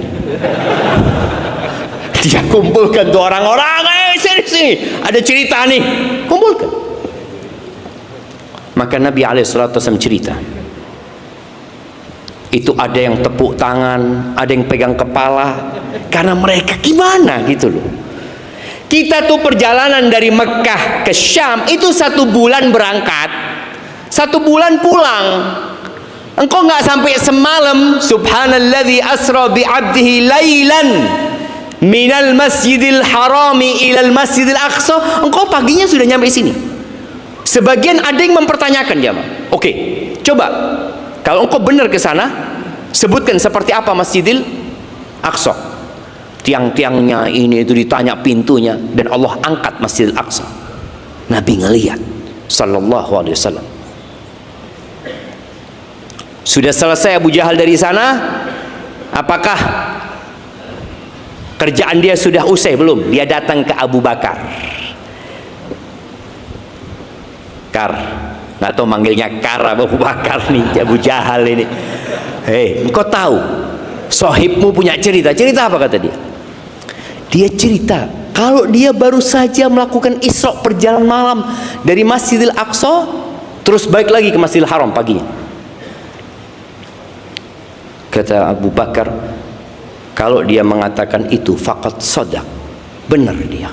Dia kumpulkan tuh orang-orang, sini, ada cerita nih, kumpulkan. Maka Nabi SAW cerita. Itu ada yang tepuk tangan, ada yang pegang kepala, karena mereka gimana gitu loh. Kita tuh perjalanan dari Mekah ke Syam itu 1 bulan berangkat, 1 bulan pulang. Engkau nggak sampai semalam. Subhanalladzi asra bi 'abdihi lailan minal masjidil harami ilal masjidil aqsa. Engkau paginya sudah nyampe sini. Sebagian ada yang mempertanyakan, jemaah. Oke, coba kalau engkau benar ke sana, sebutkan seperti apa Masjidil Aqsa. Tiang-tiangnya ini itu ditanya, pintunya, dan Allah angkat Masjidil Aqsa. Nabi ngelihat sallallahu alaihi wasallam. Sudah selesai Abu Jahal dari sana, apakah kerjaan dia sudah usai? Belum. Dia datang ke Abu Bakar. Nggak tahu manggilnya Kar Abu Bakar nih, Abu Jahal ini. Hei, engkau tahu sohibmu punya cerita. Cerita apa, kata dia? Dia cerita kalau dia baru saja melakukan Isra, perjalanan malam dari Masjidil Aqsa terus balik lagi ke Masjidil Haram paginya. Kata Abu Bakar, kalau dia mengatakan itu faqad shadaq, benar dia.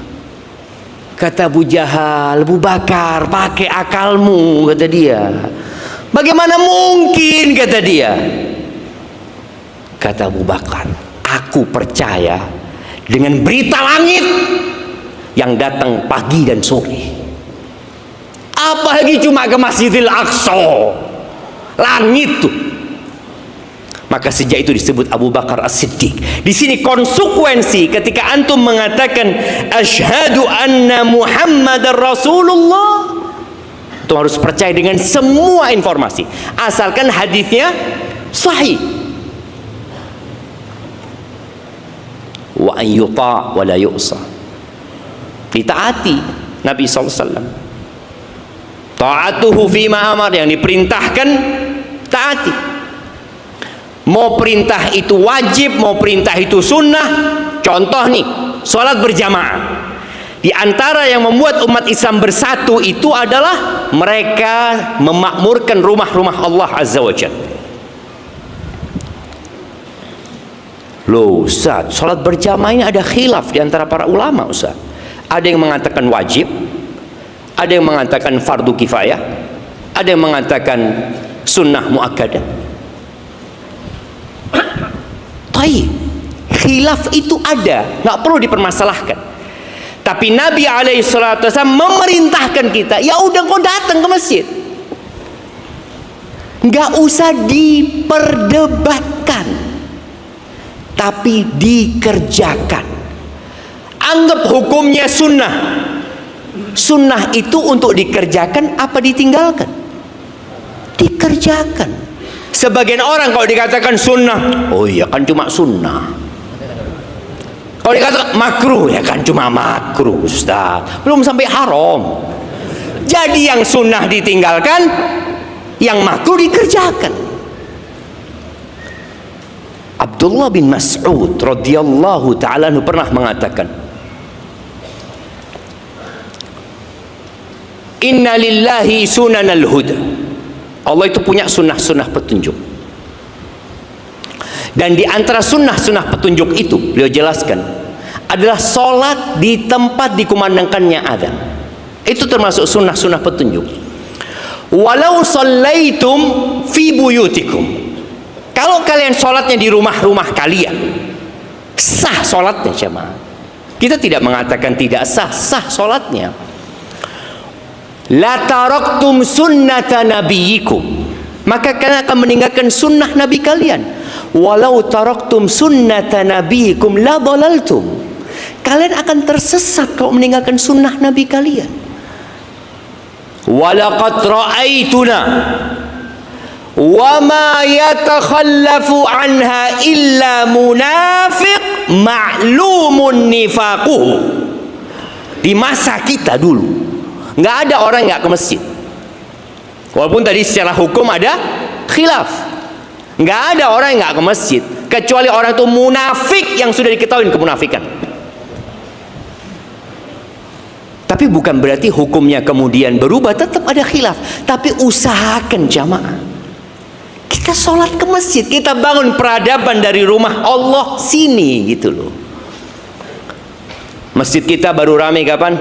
Kata Abu Jahal, Abu Bakar, pakai akalmu, kata dia. Bagaimana mungkin, kata dia. Kata Abu Bakar, aku percaya dengan berita langit yang datang pagi dan sore. Apalagi cuma ke Masjidil Aqsa, langit tuh. Maka sejak itu disebut Abu Bakar As-Siddiq. Di sini konsekuensi ketika antum mengatakan asyhadu anna Muhammadar Rasulullah, itu harus percaya dengan semua informasi, asalkan hadisnya sahih. Wa an yuta' wa la yu'sa, ditaati Nabi SAW. Ta'atuhu fima amar, yang diperintahkan taati. Mau perintah itu wajib, mau perintah itu sunnah. Contoh nih, sholat berjamaah. Di antara yang membuat umat Islam bersatu itu adalah mereka memakmurkan rumah-rumah Allah Azza wa Jalla. Loh Ustaz, sholat berjamaah ini ada khilaf di antara para ulama, Ustaz. Ada yang mengatakan wajib, ada yang mengatakan fardu kifayah, ada yang mengatakan sunnah muakkadah. Taib, khilaf itu ada, nggak perlu dipermasalahkan. Tapi Nabi SAW memerintahkan kita, ya udah kau datang ke masjid, nggak usah diperdebatkan, tapi dikerjakan. Anggap hukumnya sunnah. Sunnah itu untuk dikerjakan apa ditinggalkan? Dikerjakan. Sebagian orang kalau dikatakan sunnah, oh iya kan cuma sunnah. Kalau dikatakan makruh, ya kan cuma makruh Ustaz, belum sampai haram. Jadi yang sunnah ditinggalkan, yang makruh dikerjakan. Abdullah bin Mas'ud radhiyallahu ta'ala pernah mengatakan, Inna lillahi sunanal huda. Allah itu punya sunnah-sunnah petunjuk. Dan di antara sunnah-sunnah petunjuk itu, beliau jelaskan, adalah sholat di tempat dikumandangkannya adzan. Itu termasuk sunnah-sunnah petunjuk. Walau shallaitum fi buyutikum. Kalau kalian sholatnya di rumah-rumah kalian, sah sholatnya jemaah. Kita tidak mengatakan tidak sah, sah sholatnya. La taraktum sunnata nabiyikum, maka kalian akan meninggalkan sunnah nabi kalian. Walau taraktum sunnata nabiyikum la dhalaltum, kalian akan tersesat kalau meninggalkan sunnah nabi kalian. Walaqad ra'aituna wa ma yatakhallafu anha illa munafiq ma'lumun nifaquhu. Di masa kita dulu nggak ada orang nggak ke masjid, walaupun tadi secara hukum ada khilaf. Nggak ada orang yang nggak ke masjid kecuali orang itu munafik yang sudah diketahui kemunafikan. Tapi bukan berarti hukumnya kemudian berubah, tetap ada khilaf. Tapi usahakan jamaah, kita sholat ke masjid, kita bangun peradaban dari rumah Allah sini gitu loh. Masjid kita baru ramai kapan?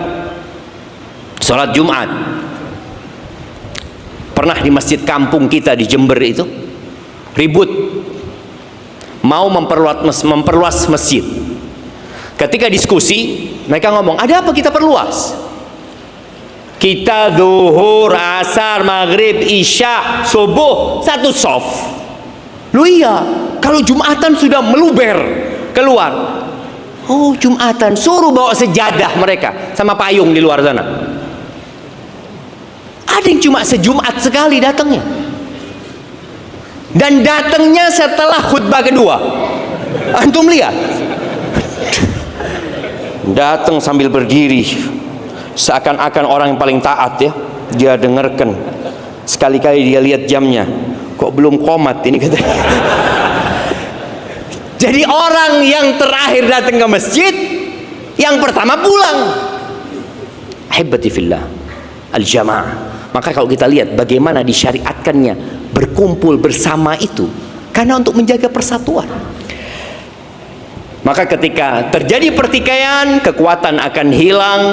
Sholat Jumat. Pernah di masjid kampung kita di Jember itu ribut, mau memperluas masjid. Ketika diskusi, mereka ngomong, ada apa kita perluas? Kita zuhur, asar, maghrib, isya, subuh satu sof. Lu iya, kalau Jumatan sudah meluber keluar. Oh Jumatan, suruh bawa sejadah mereka sama payung di luar sana. Ada yang cuma sejumat sekali datangnya, dan datangnya setelah khutbah kedua. Antum lihat, datang sambil berdiri seakan-akan orang yang paling taat ya. Dia dengarkan, sekali-kali dia lihat jamnya, kok belum qomat ini katanya. Jadi orang yang terakhir datang ke masjid, yang pertama pulang. Ahibati fillah, al-jamaah. Maka kalau kita lihat bagaimana disyariatkannya berkumpul bersama itu, karena untuk menjaga persatuan. Maka ketika terjadi pertikaian, kekuatan akan hilang,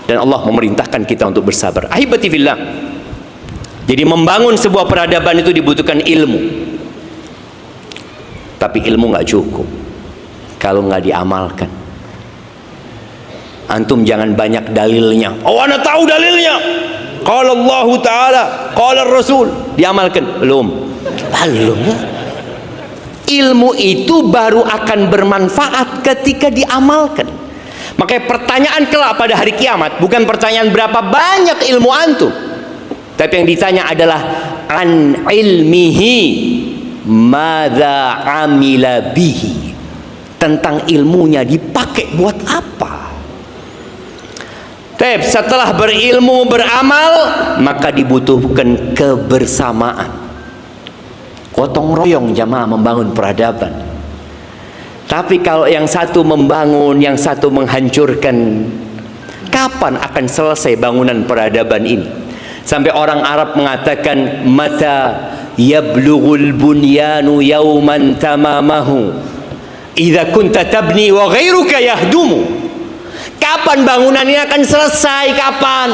dan Allah memerintahkan kita untuk bersabar. Ahibati fillah. Jadi membangun sebuah peradaban itu dibutuhkan ilmu. Tapi ilmu nggak cukup kalau nggak diamalkan. Antum jangan banyak dalilnya. Oh, anda tahu dalilnya. Qala Allah Ta'ala, qala Rasul. Diamalkan? Belum. Ya. Ilmu itu baru akan bermanfaat ketika diamalkan. Makanya pertanyaan kelak pada hari kiamat bukan pertanyaan berapa banyak ilmu antum, tapi yang ditanya adalah an ilmihi madza amila bihi, tentang ilmunya dipakai buat apa. Tapi setelah berilmu beramal, maka dibutuhkan kebersamaan, gotong royong jamaah membangun peradaban. Tapi kalau yang satu membangun, yang satu menghancurkan, kapan akan selesai bangunan peradaban ini? Sampai orang Arab mengatakan, mata yablughul bunyanu yawman tamamahu idza kunta tabni wa ghairuka yahdumu. Kapan bangunan ini akan selesai? Kapan?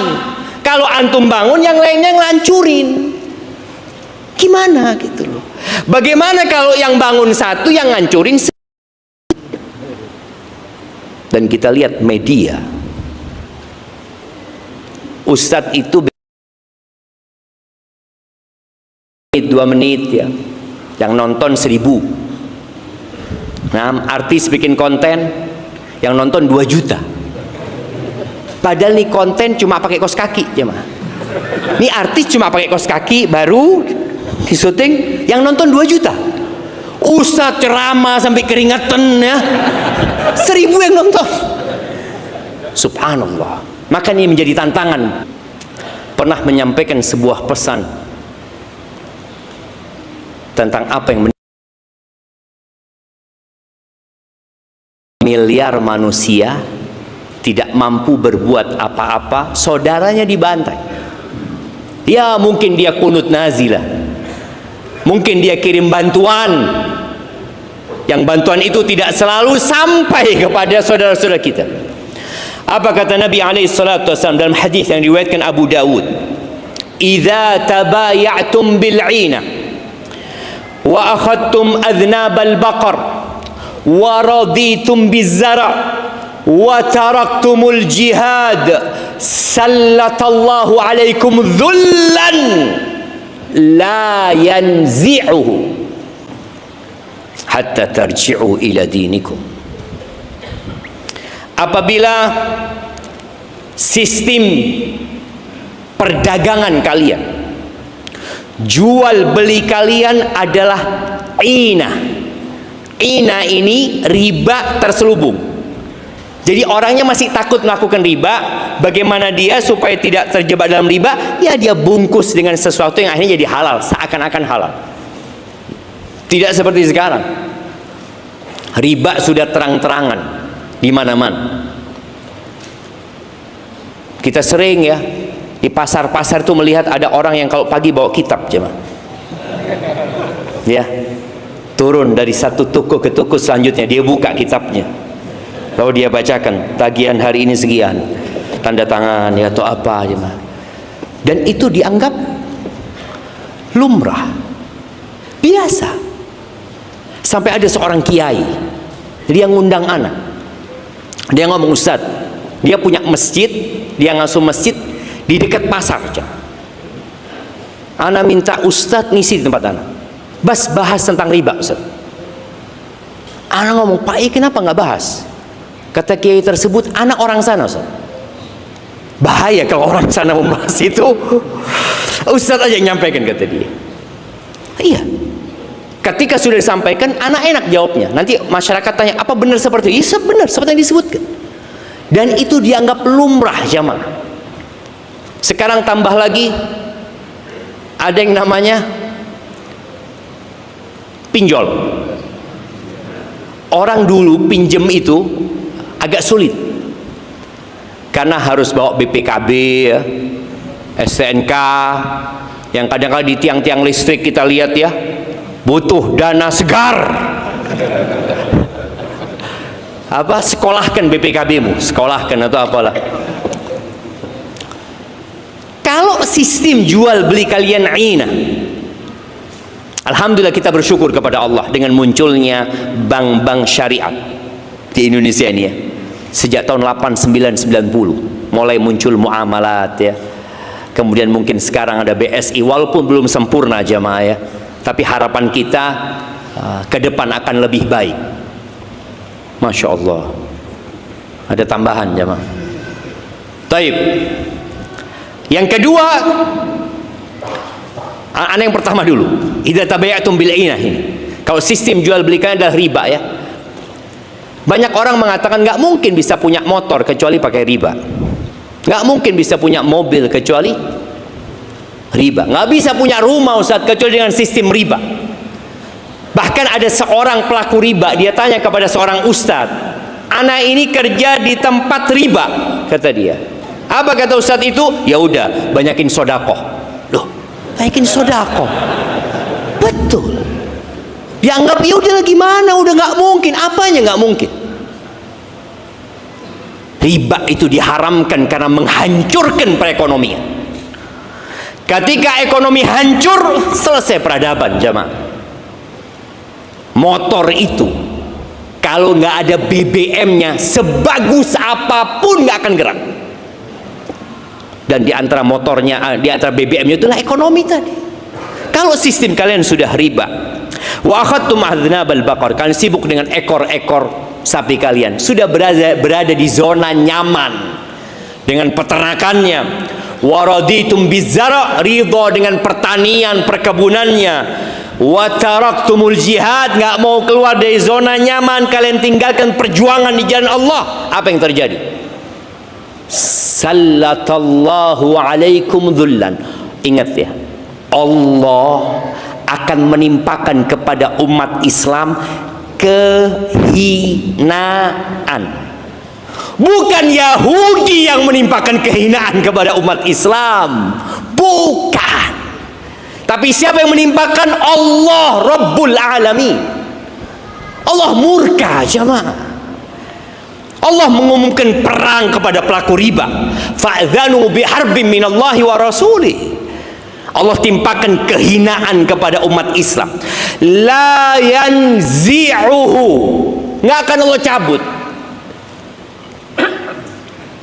Kalau antum bangun, yang lainnya ngelancurin. Gimana gitu loh. Bagaimana kalau yang bangun satu, yang ngancurin? Dan kita lihat media, ustadz itu 2 menit ya, yang nonton 1000. Nah, artis bikin konten, yang nonton 2 juta. Padahal nih konten cuma pakai kaos kaki jemaah. Ini artis cuma pakai kaos kaki baru di syuting, yang nonton 2 juta. Ustaz ceramah sampai keringetan ya, 1000 yang nonton. Subhanallah. Maka ini menjadi tantangan. Pernah menyampaikan sebuah pesan tentang apa yang miliar manusia tidak mampu berbuat apa-apa, saudaranya dibantai. Ya mungkin dia kunut nazilah, mungkin dia kirim bantuan, yang bantuan itu tidak selalu sampai kepada saudara-saudara kita. Apa kata Nabi SAW dalam hadis yang diriwayatkan Abu Dawud? Idza tabaya'tum bil'ina wa akhadtum adhnabal baqar wa raditum biz-zara' wa taraktumul jihad sallatallahu alaikum dhullan la yanzi'uhu hatta tarji'u ila dinikum. Apabila sistem perdagangan kalian, jual beli kalian adalah ina ini riba terselubung. Jadi orangnya masih takut melakukan riba. Bagaimana dia supaya tidak terjebak dalam riba? Ya dia bungkus dengan sesuatu yang akhirnya jadi halal, seakan-akan halal. Tidak seperti sekarang. Riba sudah terang-terangan di mana-mana. Kita sering ya di pasar-pasar itu melihat ada orang yang kalau pagi bawa kitab jemaah. Ya. Turun dari satu toko ke toko selanjutnya, dia buka kitabnya. Lalu dia bacakan tagihan hari ini sekian, tanda tangan ya atau apa aja, dan itu dianggap lumrah, biasa. Sampai ada seorang kiai, dia ngundang anak, dia ngomong, Ustaz, dia punya masjid, dia ngasuh masjid di dekat pasar. Anak minta Ustaz ngisi di tempat anak, bahas tentang riba Ustaz. Anak ngomong, Pak I kenapa nggak bahas? Kata kiai tersebut, anak orang sana Ustaz. Bahaya kalau orang sana membahas itu. Ustaz aja yang nyampaikan, kata dia. Iya. Ketika sudah disampaikan, anak enak jawabnya. Nanti masyarakat tanya, apa benar seperti itu? Iya benar, seperti yang disebutkan. Dan itu dianggap lumrah jamaah. Sekarang tambah lagi, ada yang namanya pinjol. Orang dulu pinjem itu agak sulit karena harus bawa BPKB ya, STNK, yang kadang-kadang di tiang-tiang listrik kita lihat ya, butuh dana segar. Apa, sekolahkan BPKB-mu, sekolahkan atau apalah. Kalau sistem jual beli kalian ina, alhamdulillah kita bersyukur kepada Allah dengan munculnya bank-bank syariat di Indonesia ini ya. Sejak tahun 89-90 mulai muncul muamalat ya. Kemudian mungkin sekarang ada BSI, walaupun belum sempurna jamaah ya, tapi harapan kita ke depan akan lebih baik. Masya Allah. Ada tambahan jamaah. Taib. Yang kedua, yang pertama dulu, idza tabayatum bil inah ini. Kalau sistem jual beli kalian adalah riba ya. Banyak orang mengatakan nggak mungkin bisa punya motor kecuali pakai riba, nggak mungkin bisa punya mobil kecuali riba, nggak bisa punya rumah Ustaz kecuali dengan sistem riba. Bahkan ada seorang pelaku riba, dia tanya kepada seorang ustaz, anak ini kerja di tempat riba, kata dia. Apa kata ustaz itu? Ya udah, banyakin sodakoh. Loh, banyakin sodakoh? Betul. Dianggap ya udah gimana, udah nggak mungkin, apanya nggak mungkin. Riba itu diharamkan karena menghancurkan perekonomian. Ketika ekonomi hancur, selesai peradaban jamaah. Motor itu kalau nggak ada BBM-nya, sebagus apapun nggak akan gerak. Dan di antara motornya, di antara BBM-nya itulah ekonomi tadi. Kalau sistem kalian sudah riba, wa akhadtum adznabal baqar, kalian sibuk dengan ekor-ekor sapi kalian, sudah berada di zona nyaman dengan peternakannya. Waraditum bizara, ridho dengan pertanian, perkebunannya. Wa taraktumul jihad, nggak mau keluar dari zona nyaman, kalian tinggalkan perjuangan di jalan Allah. Apa yang terjadi? Sallatallahu alaikum dhullan. Ingat ya, Allah akan menimpakan kepada umat Islam kehinaan. Bukan Yahudi yang menimpakan kehinaan kepada umat Islam, bukan. Tapi siapa yang menimpakan? Allah Rabbul Alamin. Allah murka, jemaah. Allah mengumumkan perang kepada pelaku riba. Fa'dzanu biharbin minallahi wa rasulih. Allah timpakan kehinaan kepada umat Islam. La yanzi'uhu, nggak akan Allah cabut.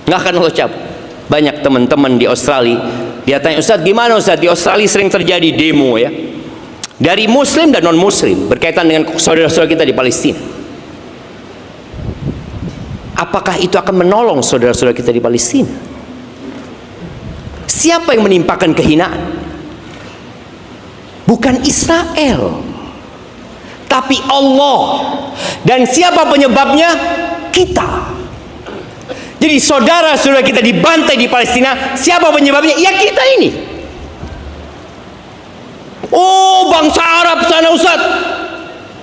Nggak akan Allah cabut. Banyak teman-teman di Australia, dia tanya, Ustaz gimana Ustaz, di Australia sering terjadi demo ya, dari muslim dan non muslim berkaitan dengan saudara-saudara kita di Palestina. Apakah itu akan menolong saudara-saudara kita di Palestina? Siapa yang menimpakan kehinaan? Bukan Israel, tapi Allah. Dan siapa penyebabnya? Kita. Jadi saudara-saudara kita dibantai di Palestina, siapa penyebabnya? Ya kita ini. Oh, bangsa Arab sana Ustaz.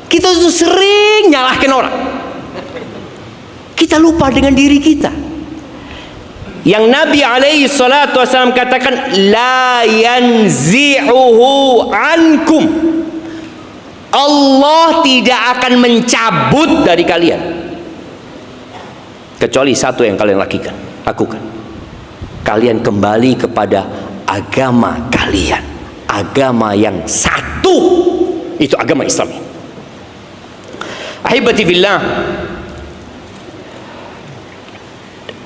Kita tuh sering nyalahkan orang. Kita lupa dengan diri kita. Yang Nabi alaihi salatu wasallam katakan, la yanzi'uhu ankum. Allah tidak akan mencabut dari kalian, kecuali satu yang kalian lakukan. Kalian kembali kepada agama kalian, agama yang satu, itu agama Islam. Ahibati fillah,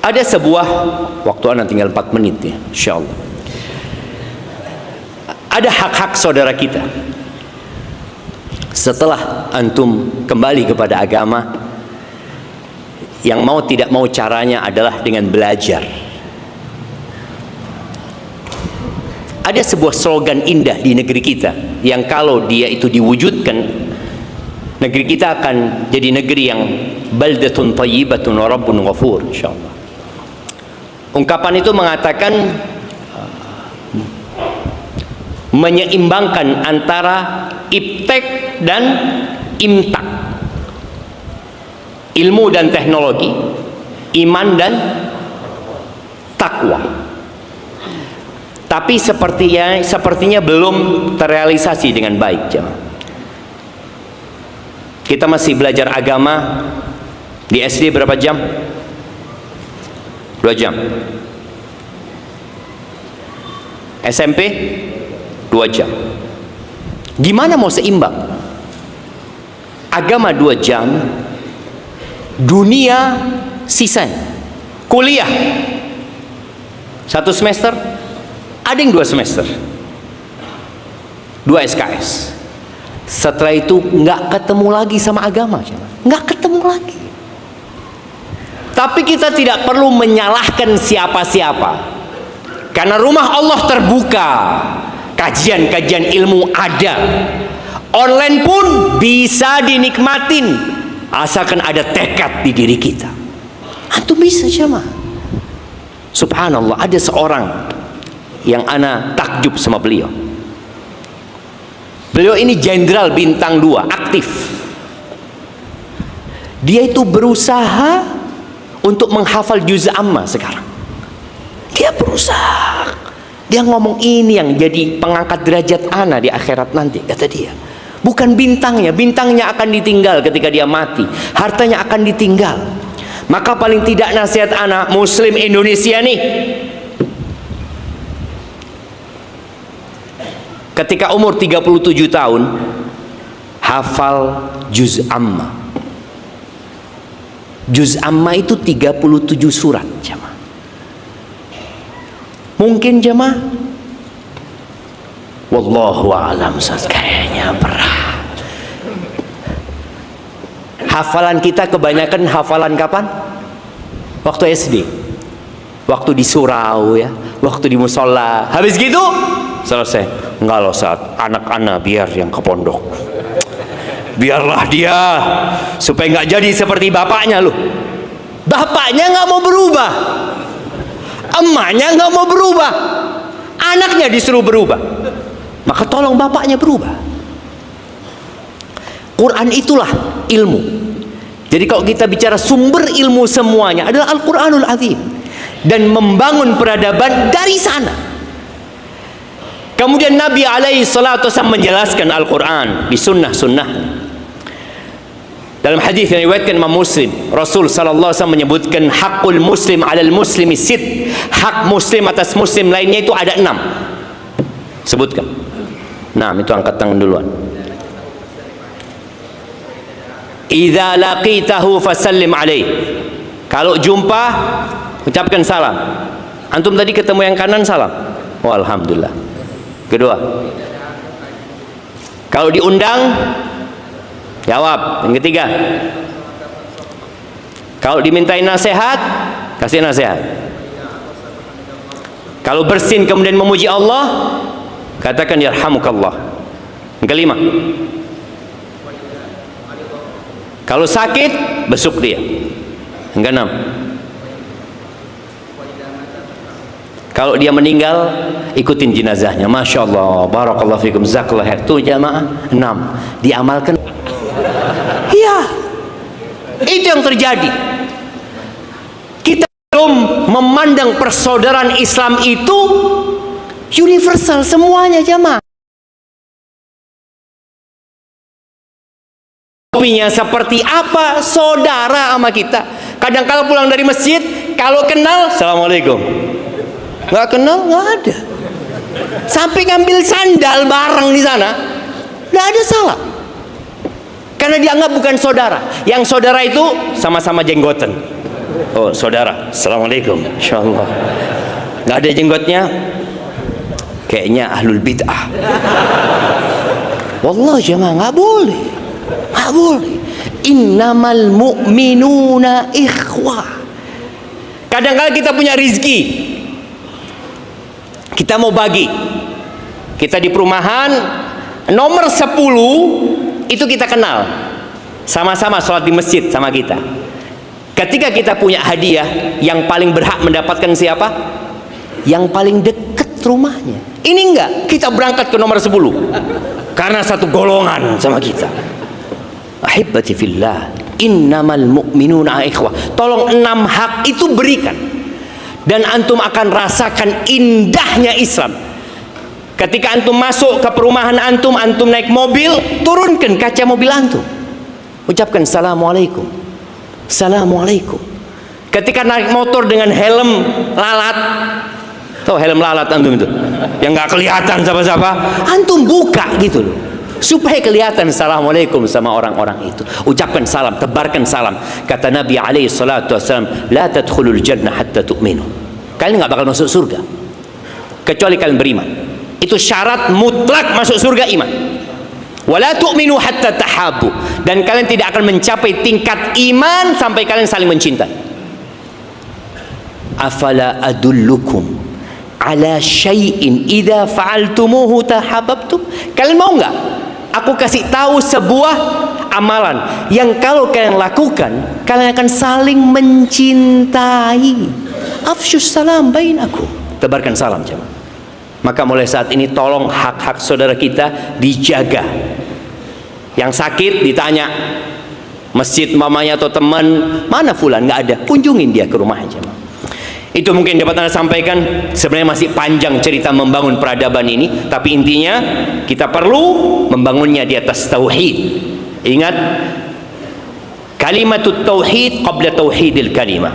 ada sebuah waktu anak tinggal 4 menit ya, insyaallah. Ada hak-hak saudara kita. Setelah antum kembali kepada agama, yang mau tidak mau caranya adalah dengan belajar. Ada sebuah slogan indah di negeri kita yang kalau dia itu diwujudkan, negeri kita akan jadi negeri yang baldatun thayyibatun wa rabbun ghafur, insyaallah. Ungkapan itu mengatakan menyeimbangkan antara iptek dan imtak, ilmu dan teknologi, iman dan takwa. Tapi sepertinya belum terrealisasi dengan baik. Kita masih belajar agama di SD berapa jam? 2 jam. SMP 2 jam. Gimana mau seimbang? Agama 2 jam, dunia sisanya. Kuliah 1 semester, ada yang 2 semester, 2 SKS. Setelah itu nggak ketemu lagi sama agama, nggak ketemu lagi. Tapi kita tidak perlu menyalahkan siapa-siapa, karena rumah Allah terbuka, kajian-kajian ilmu ada, online pun bisa dinikmatin, asalkan ada tekad di diri kita. Antum bisa jemaah. Subhanallah, ada seorang yang ana takjub sama beliau. Beliau ini jenderal bintang 2, aktif. Dia itu berusaha untuk menghafal juz amma sekarang. Dia berusaha. Dia ngomong ini yang jadi pengangkat derajat ana di akhirat nanti, kata dia. Bukan bintangnya, bintangnya akan ditinggal ketika dia mati, hartanya akan ditinggal. Maka paling tidak nasihat anak muslim Indonesia nih, ketika umur 37 tahun, hafal juz amma. Juz amma itu 37 surat jemaah. Mungkin jemaah, wallahu a'lam, kayaknya berat. Hafalan kita kebanyakan hafalan kapan? Waktu SD, waktu di surau ya, waktu di musola. Habis gitu selesai. Enggak loh, saat anak-anak biar yang ke pondok, biarlah dia supaya nggak jadi seperti bapaknya loh. Bapaknya nggak mau berubah, emaknya nggak mau berubah, anaknya disuruh berubah. Maka tolong bapaknya berubah. Quran itulah ilmu. Jadi kalau kita bicara sumber ilmu semuanya adalah Al-Quranul Azim, dan membangun peradaban dari sana. Kemudian Nabi alaihi salatu wasallam menjelaskan Al-Quran di sunnah-sunnah. Dalam hadis yang diriwayatkan Imam Muslim, Rasul sallallahu alaihi wasallam menyebutkan hakul muslim 'alal muslimi sit. Hak muslim atas muslim lainnya itu ada 6. Sebutkan. Nah, itu angkat tangan duluan. Idza laqitahu fasallim alaih. Kalau jumpa ucapkan salam. Antum tadi ketemu yang kanan salam. Oh, alhamdulillah. Kedua, kalau diundang jawab. Yang ketiga, kalau dimintai nasihat kasih nasihat. Kalau bersin kemudian memuji Allah, katakan yarhamukallah. Yang kelima, kalau sakit besuk dia. Yang keenam, kalau dia meninggal ikutin jenazahnya. Masya Allah, barakallahu fikum, jazakallah khair. Tuh jamaah 6 diamalkan. Iya, itu yang terjadi. Kita belum memandang persaudaraan Islam itu universal semuanya jamaah. Kopinya seperti apa saudara sama kita. Kadang kalau pulang dari masjid, kalau kenal assalamualaikum, nggak kenal nggak ada. Sampai ngambil sandal bareng di sana nggak ada salah, karena dianggap bukan saudara. Yang saudara itu sama-sama jenggotan. Oh saudara, assalamualaikum, insyaallah. Nggak ada jenggotnya, kayaknya ahlul bid'ah. Wallah jemaah, nggak boleh, nggak boleh. Innamal mu'minuna ikhwah. Kadang-kadang kita punya rizki, kita mau bagi. Kita di perumahan nomor 10 itu kita kenal, sama-sama sholat di masjid sama kita. Ketika kita punya hadiah, yang paling berhak mendapatkan siapa? Yang paling dekat rumahnya. Ini enggak, kita berangkat ke nomor 10 karena satu golongan sama kita. Ahibbati fillah, innamal mu'minuna ikhwah. Tolong 6 hak itu berikan, dan antum akan rasakan indahnya Islam. Ketika antum masuk ke perumahan antum, antum naik mobil, turunkan kaca mobil antum, ucapkan assalamualaikum, assalamualaikum. Ketika naik motor dengan helm lalat, tahu helm lalat antum itu yang nggak kelihatan siapa-siapa, antum buka gitu loh, supaya kelihatan assalamualaikum sama orang-orang itu. Ucapkan salam, tebarkan salam. Kata Nabi alaihi salatu wasallam, la tadkhulul jannah hatta tu'minu. Kalian nggak bakal masuk surga kecuali kalian beriman. Itu syarat mutlak masuk surga, iman. Wala tu'minu hatta tahabbu. Dan kalian tidak akan mencapai tingkat iman sampai kalian saling mencintai. Afala adullukum ala syai'in idza fa'altumuhu tahabbtum. Kalian mau nggak aku kasih tahu sebuah amalan yang kalau kalian lakukan kalian akan saling mencintai? Afsyus salam bainakum. Tebarkan salam jemaah. Maka mulai saat ini tolong hak-hak saudara kita dijaga. Yang sakit ditanya masjid mamanya atau teman, mana fulan, nggak ada, kunjungin dia ke rumah aja. Itu mungkin dapat Anda sampaikan. Sebenarnya masih panjang cerita membangun peradaban ini, tapi intinya kita perlu membangunnya di atas tauhid. Ingat, kalimatut tauhid qabla tauhidil kalimah.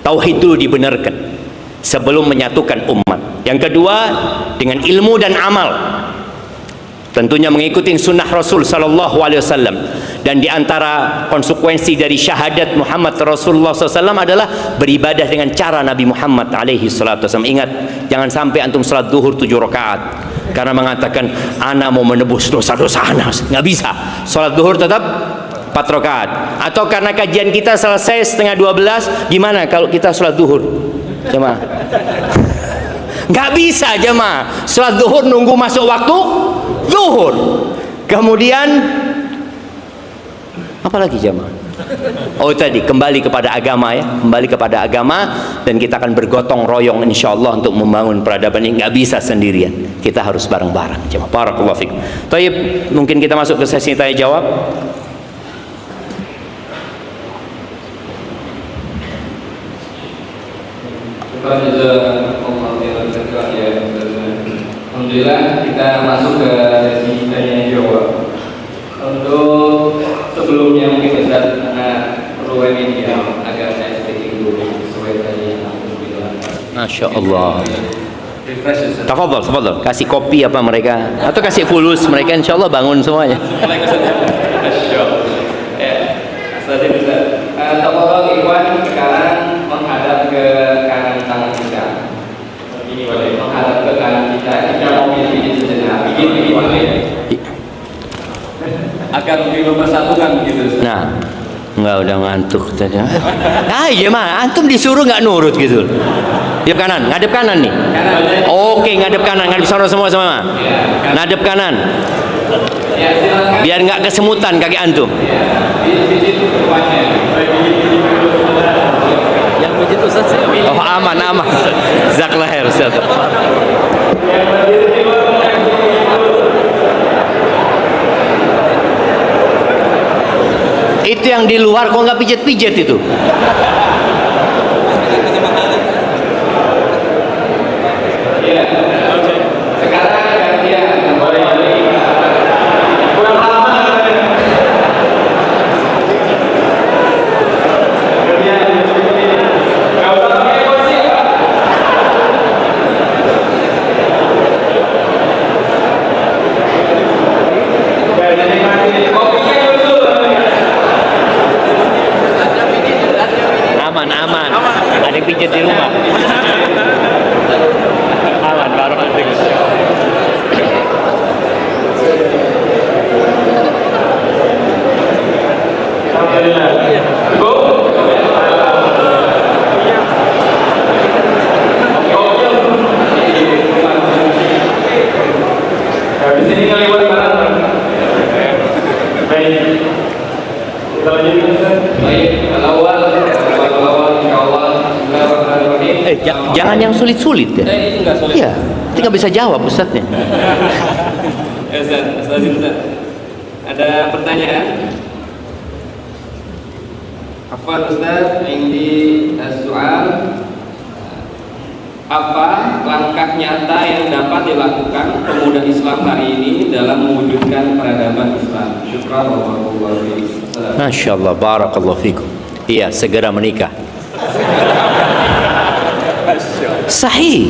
Tauhid dulu dibenarkan sebelum menyatukan umat. Yang kedua, dengan ilmu dan amal, tentunya mengikuti sunnah Rasul sallallahu alaihi wasallam. Dan diantara konsekuensi dari syahadat Muhammad Rasulullah SAW adalah beribadah dengan cara Nabi Muhammad alaihi salatu wasallam. Ingat, jangan sampai antum salat duhur 7 rakaat karena mengatakan ana mau menebus dosa-dosa ana. Nggak bisa. Salat duhur tetap 4 rakaat. Atau karena kajian kita selesai setengah 12, gimana kalau kita sholat zuhur? Jemaah. Nggak bisa jemaah. Sholat zuhur nunggu masuk waktu zuhur. Kemudian apa lagi jemaah? Oh tadi kembali kepada agama ya, kembali kepada agama, dan kita akan bergotong royong insyaallah untuk membangun peradaban ini. Nggak bisa sendirian, kita harus bareng-bareng. Jemaah, barakallahu fikum. Taib, mungkin kita masuk ke sesi tanya jawab. Alhamdulillah kita masuk ke sesi tanya jawab. Untuk sebelumnya mungkin Ustaz perlu media agar saya sedikit dulu sesuai tadi alhamdulillah. Masya Allah. Refresh Ustaz. Tafadhal. Kasih kopi apa mereka, atau kasih fulus mereka, insya Allah bangun semuanya. Tafadhal ikhwan, sekarang menghadap ke kanan tangan kita. Ini boleh menghadap ke kanan kita. Kita mau pilih sejenak. Begini ya. Agar lebih mempersatukan begitu. Nah, enggak, udah ngantuk tadi. Iya mah, antum disuruh nggak nurut gitu. Ngadep kanan, ngadep kanan nih. Oke, ngadep kanan, ngadep sana semua. Ngadep kanan. Biar nggak kesemutan kaki antum. Yang begitu Ustaz. Oh aman. Jazakallah khair Ustaz. Itu yang di luar kok nggak pijet-pijet itu. Sekarang gantian. Aman. Ada yang pijet di rumah. Aman, baru nanti. Habis ini ngeliwat barang. Baik. Kita lanjutkan Ustaz. Baik, awal insyaallah. Bismillahirrahmanirrahim. Jangan yang sulit-sulit ya. Itu enggak sulit. Iya, kita nggak bisa jawab Ustadznya. Ustaz. Ada pertanyaan? Afwan Ustaz, indi soal apa langkah nyata yang dapat dilakukan pemuda Islam hari ini dalam mewujudkan peradaban Islam? Syukran warahmatullahi wabarakatuh. Masya Allah, barakallahu fikum. Iya, segera menikah. Sahih.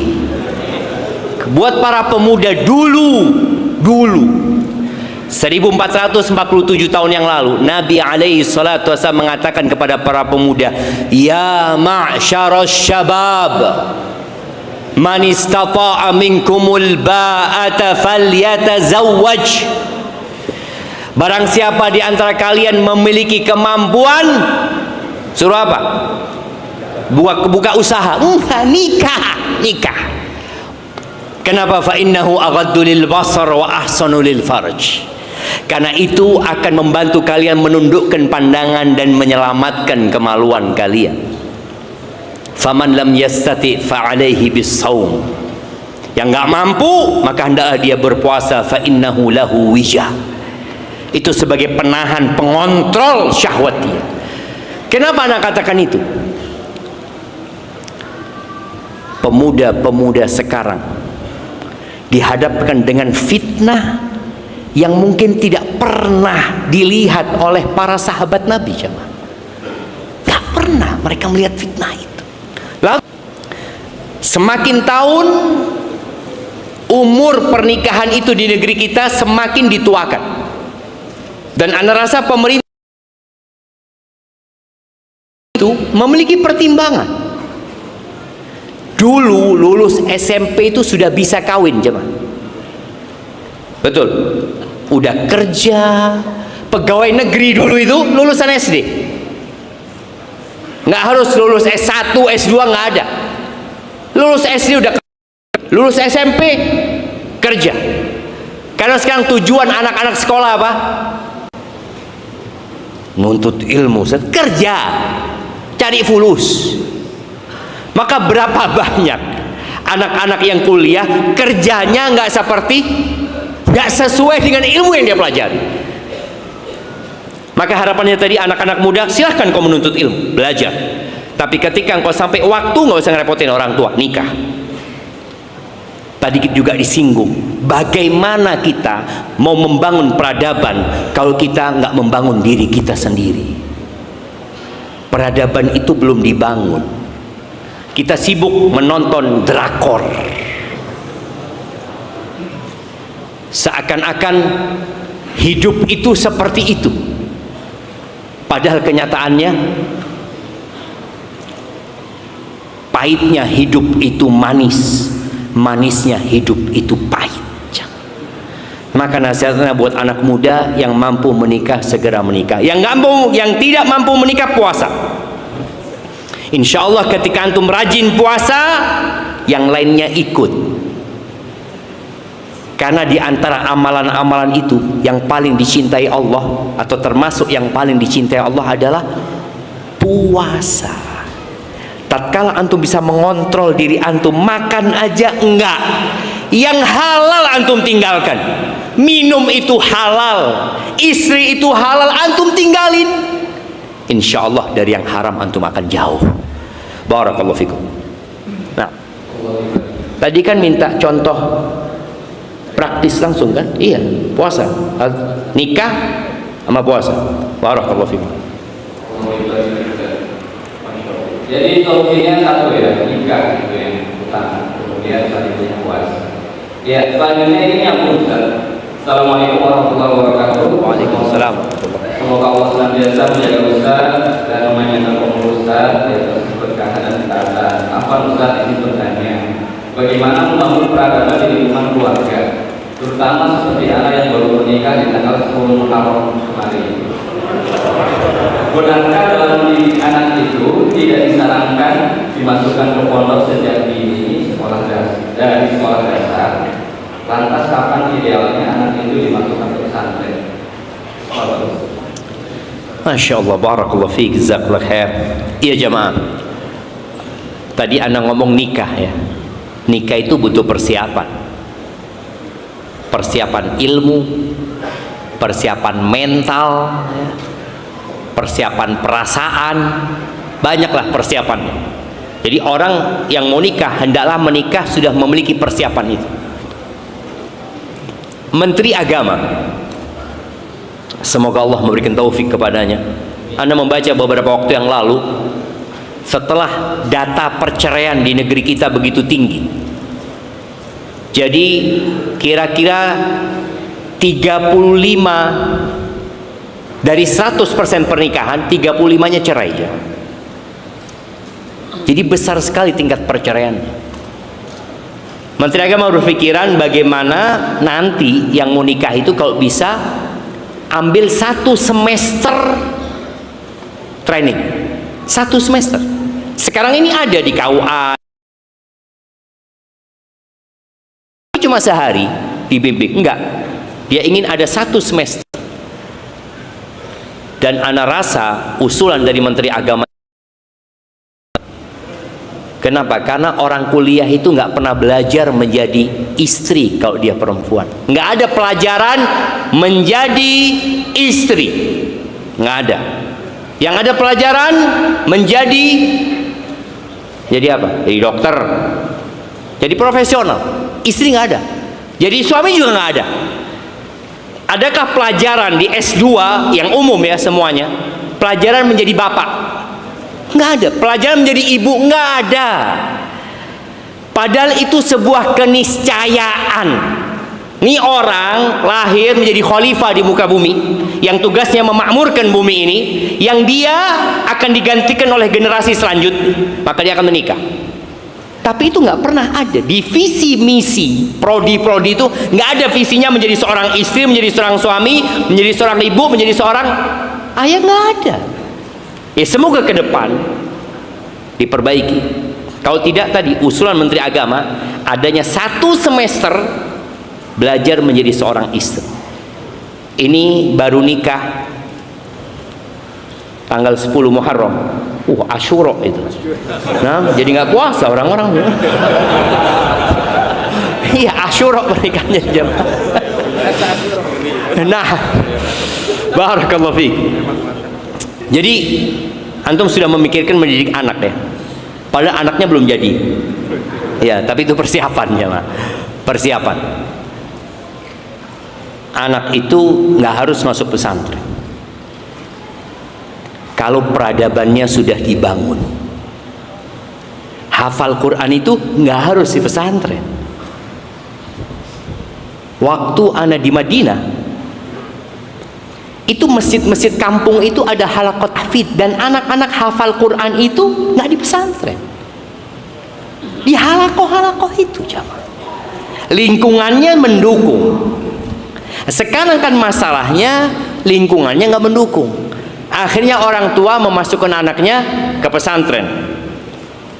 Buat para pemuda dulu 1447 tahun yang lalu, Nabi alaihi salatu wasallam mengatakan kepada para pemuda, ya ma'syaras syabab, man istata'a minkumul ba'ata falyatazawwaj. Barang siapa di antara kalian memiliki kemampuan, suruh apa? Buka usaha. Nikah. Kenapa? Fa innahu aghaddu lil basar wa ahsanu lil farj. Karena itu akan membantu kalian menundukkan pandangan dan menyelamatkan kemaluan kalian. Faman lam yastati fa alaihi bis-shaum. Yang enggak mampu, maka hendaklah dia berpuasa, fa innahu lahu wijah. Itu sebagai penahan, pengontrol syahwat dia. Kenapa anak katakan itu? Pemuda-pemuda sekarang dihadapkan dengan fitnah yang mungkin tidak pernah dilihat oleh para sahabat Nabi. Tidak pernah mereka melihat fitnah itu. Lalu semakin tahun umur pernikahan itu di negeri kita semakin dituakan, dan anda rasa pemerintah itu memiliki pertimbangan. Dulu lulus SMP itu sudah bisa kawin, jemaah. Betul. Udah kerja, pegawai negeri dulu itu lulusan SD. Nggak harus lulus S1, S2, nggak ada. Lulus SD udah kerja. Lulus SMP kerja. Karena sekarang tujuan anak-anak sekolah apa? Nuntut ilmu, kerja, cari fulus. Maka berapa banyak anak-anak yang kuliah kerjanya nggak sesuai dengan ilmu yang dia pelajari. Maka harapannya tadi, anak-anak muda silahkan kau menuntut ilmu, belajar. Tapi ketika engkau sampai waktu, nggak usah ngerepotin orang tua, nikah. Tadi juga disinggung, bagaimana kita mau membangun peradaban kalau kita nggak membangun diri kita sendiri. Peradaban itu belum dibangun. Kita sibuk menonton drakor, seakan-akan hidup itu seperti itu. Padahal kenyataannya, pahitnya hidup itu manis, manisnya hidup itu pahit. Maka nasihatnya buat anak muda yang mampu menikah, segera menikah. Yang tidak mampu menikah, puasa. Insya Allah ketika antum rajin puasa, yang lainnya ikut. Karena di antara amalan-amalan itu yang paling dicintai Allah, atau termasuk yang paling dicintai Allah adalah puasa. Tatkala antum bisa mengontrol diri antum, makan aja enggak, yang halal antum tinggalkan. Minum itu halal, istri itu halal, antum tinggalin. Insya Allah dari yang haram antum akan jauh. Barakallahu fikum. Nah, tadi kan minta contoh praktis langsung kan? Iya, puasa, nikah sama puasa. Barakallahu fikum. Jadi solusinya satu ya, nikah gitu yang utama, kemudian selanjutnya puasa. Ya, selanjutnya ini yang Ustaz. Assalamualaikum warahmatullahi wabarakatuh. Waalaikumsalam. Semoga Allah senantiasa menjaga Ustaz dan memanjangkan umur Ustaz di atas keberkahan dan ketaatan. Apa Ustaz ini bertanya, bagaimana membangun peradaban di lingkungan keluarga, terutama seperti anak yang baru menikah di tanggal 10 Muharram kemarin? Benarkah dalam mendidik anak itu tidak disarankan dimasukkan ke pondok sejak dini dari sekolah dasar? Lantas kapan idealnya anak itu dimasukkan ke pesantren? Masya Allah, barakallahu fiik, jazakallah khair. Iya jamaah, tadi anda ngomong nikah ya. Nikah itu butuh persiapan. Persiapan ilmu, persiapan mental, persiapan perasaan, banyaklah persiapannya. Jadi orang yang mau nikah hendaklah menikah sudah memiliki persiapan itu. Menteri Agama, semoga Allah memberikan taufik kepadanya. Anda membaca beberapa waktu yang lalu, setelah data perceraian di negeri kita begitu tinggi, jadi kira-kira 35 dari 100% pernikahan, 35-nya cerai ya. Jadi besar sekali tingkat perceraian. Menteri Agama berpikiran bagaimana nanti yang mau nikah itu kalau bisa ambil 1 semester training, 1 semester. Sekarang ini ada di KUA, cuma sehari dibimbing, enggak, dia ingin ada 1 semester. Dan ana rasa usulan dari Menteri Agama. Kenapa? Karena orang kuliah itu nggak pernah belajar menjadi istri kalau dia perempuan. Nggak ada pelajaran menjadi istri, nggak ada. Yang ada pelajaran menjadi apa? Jadi dokter, jadi profesional. Istri nggak ada. Jadi suami juga nggak ada. Adakah pelajaran di S2 yang umum ya semuanya? Pelajaran menjadi bapak? Nggak ada. Pelajaran menjadi ibu? Nggak ada. Padahal itu sebuah keniscayaan. Ini orang lahir menjadi khalifah di muka bumi, yang tugasnya memakmurkan bumi ini, yang dia akan digantikan oleh generasi selanjutnya. Maka dia akan menikah. Tapi itu nggak pernah ada di visi misi prodi-prodi itu, nggak ada visinya menjadi seorang istri, menjadi seorang suami, menjadi seorang ibu, menjadi seorang ayah, nggak ada. Ya semoga ke depan diperbaiki. Kalau tidak, tadi usulan Menteri Agama adanya 1 semester belajar menjadi seorang istri. Ini baru nikah tanggal 10 Muharram. Asyura itu. Nah, jadi nggak puasa orang-orang. Iya, Asyura pernikahannya jemaah. Nah, barakallahu fiik. Jadi antum sudah memikirkan mendidik anak ya. Padahal anaknya belum jadi. Ya, tapi itu persiapan jemaah. Persiapan. Anak itu nggak harus masuk pesantren kalau peradabannya sudah dibangun. Hafal Quran itu nggak harus di pesantren. Waktu ana di Madinah, itu masjid-masjid kampung itu ada halaqat hafidz, dan anak-anak hafal Quran itu nggak di pesantren, di halaqah-halaqah itu jamaah. Lingkungannya mendukung. Sekarang kan masalahnya lingkungannya nggak mendukung. Akhirnya orang tua memasukkan anaknya ke pesantren.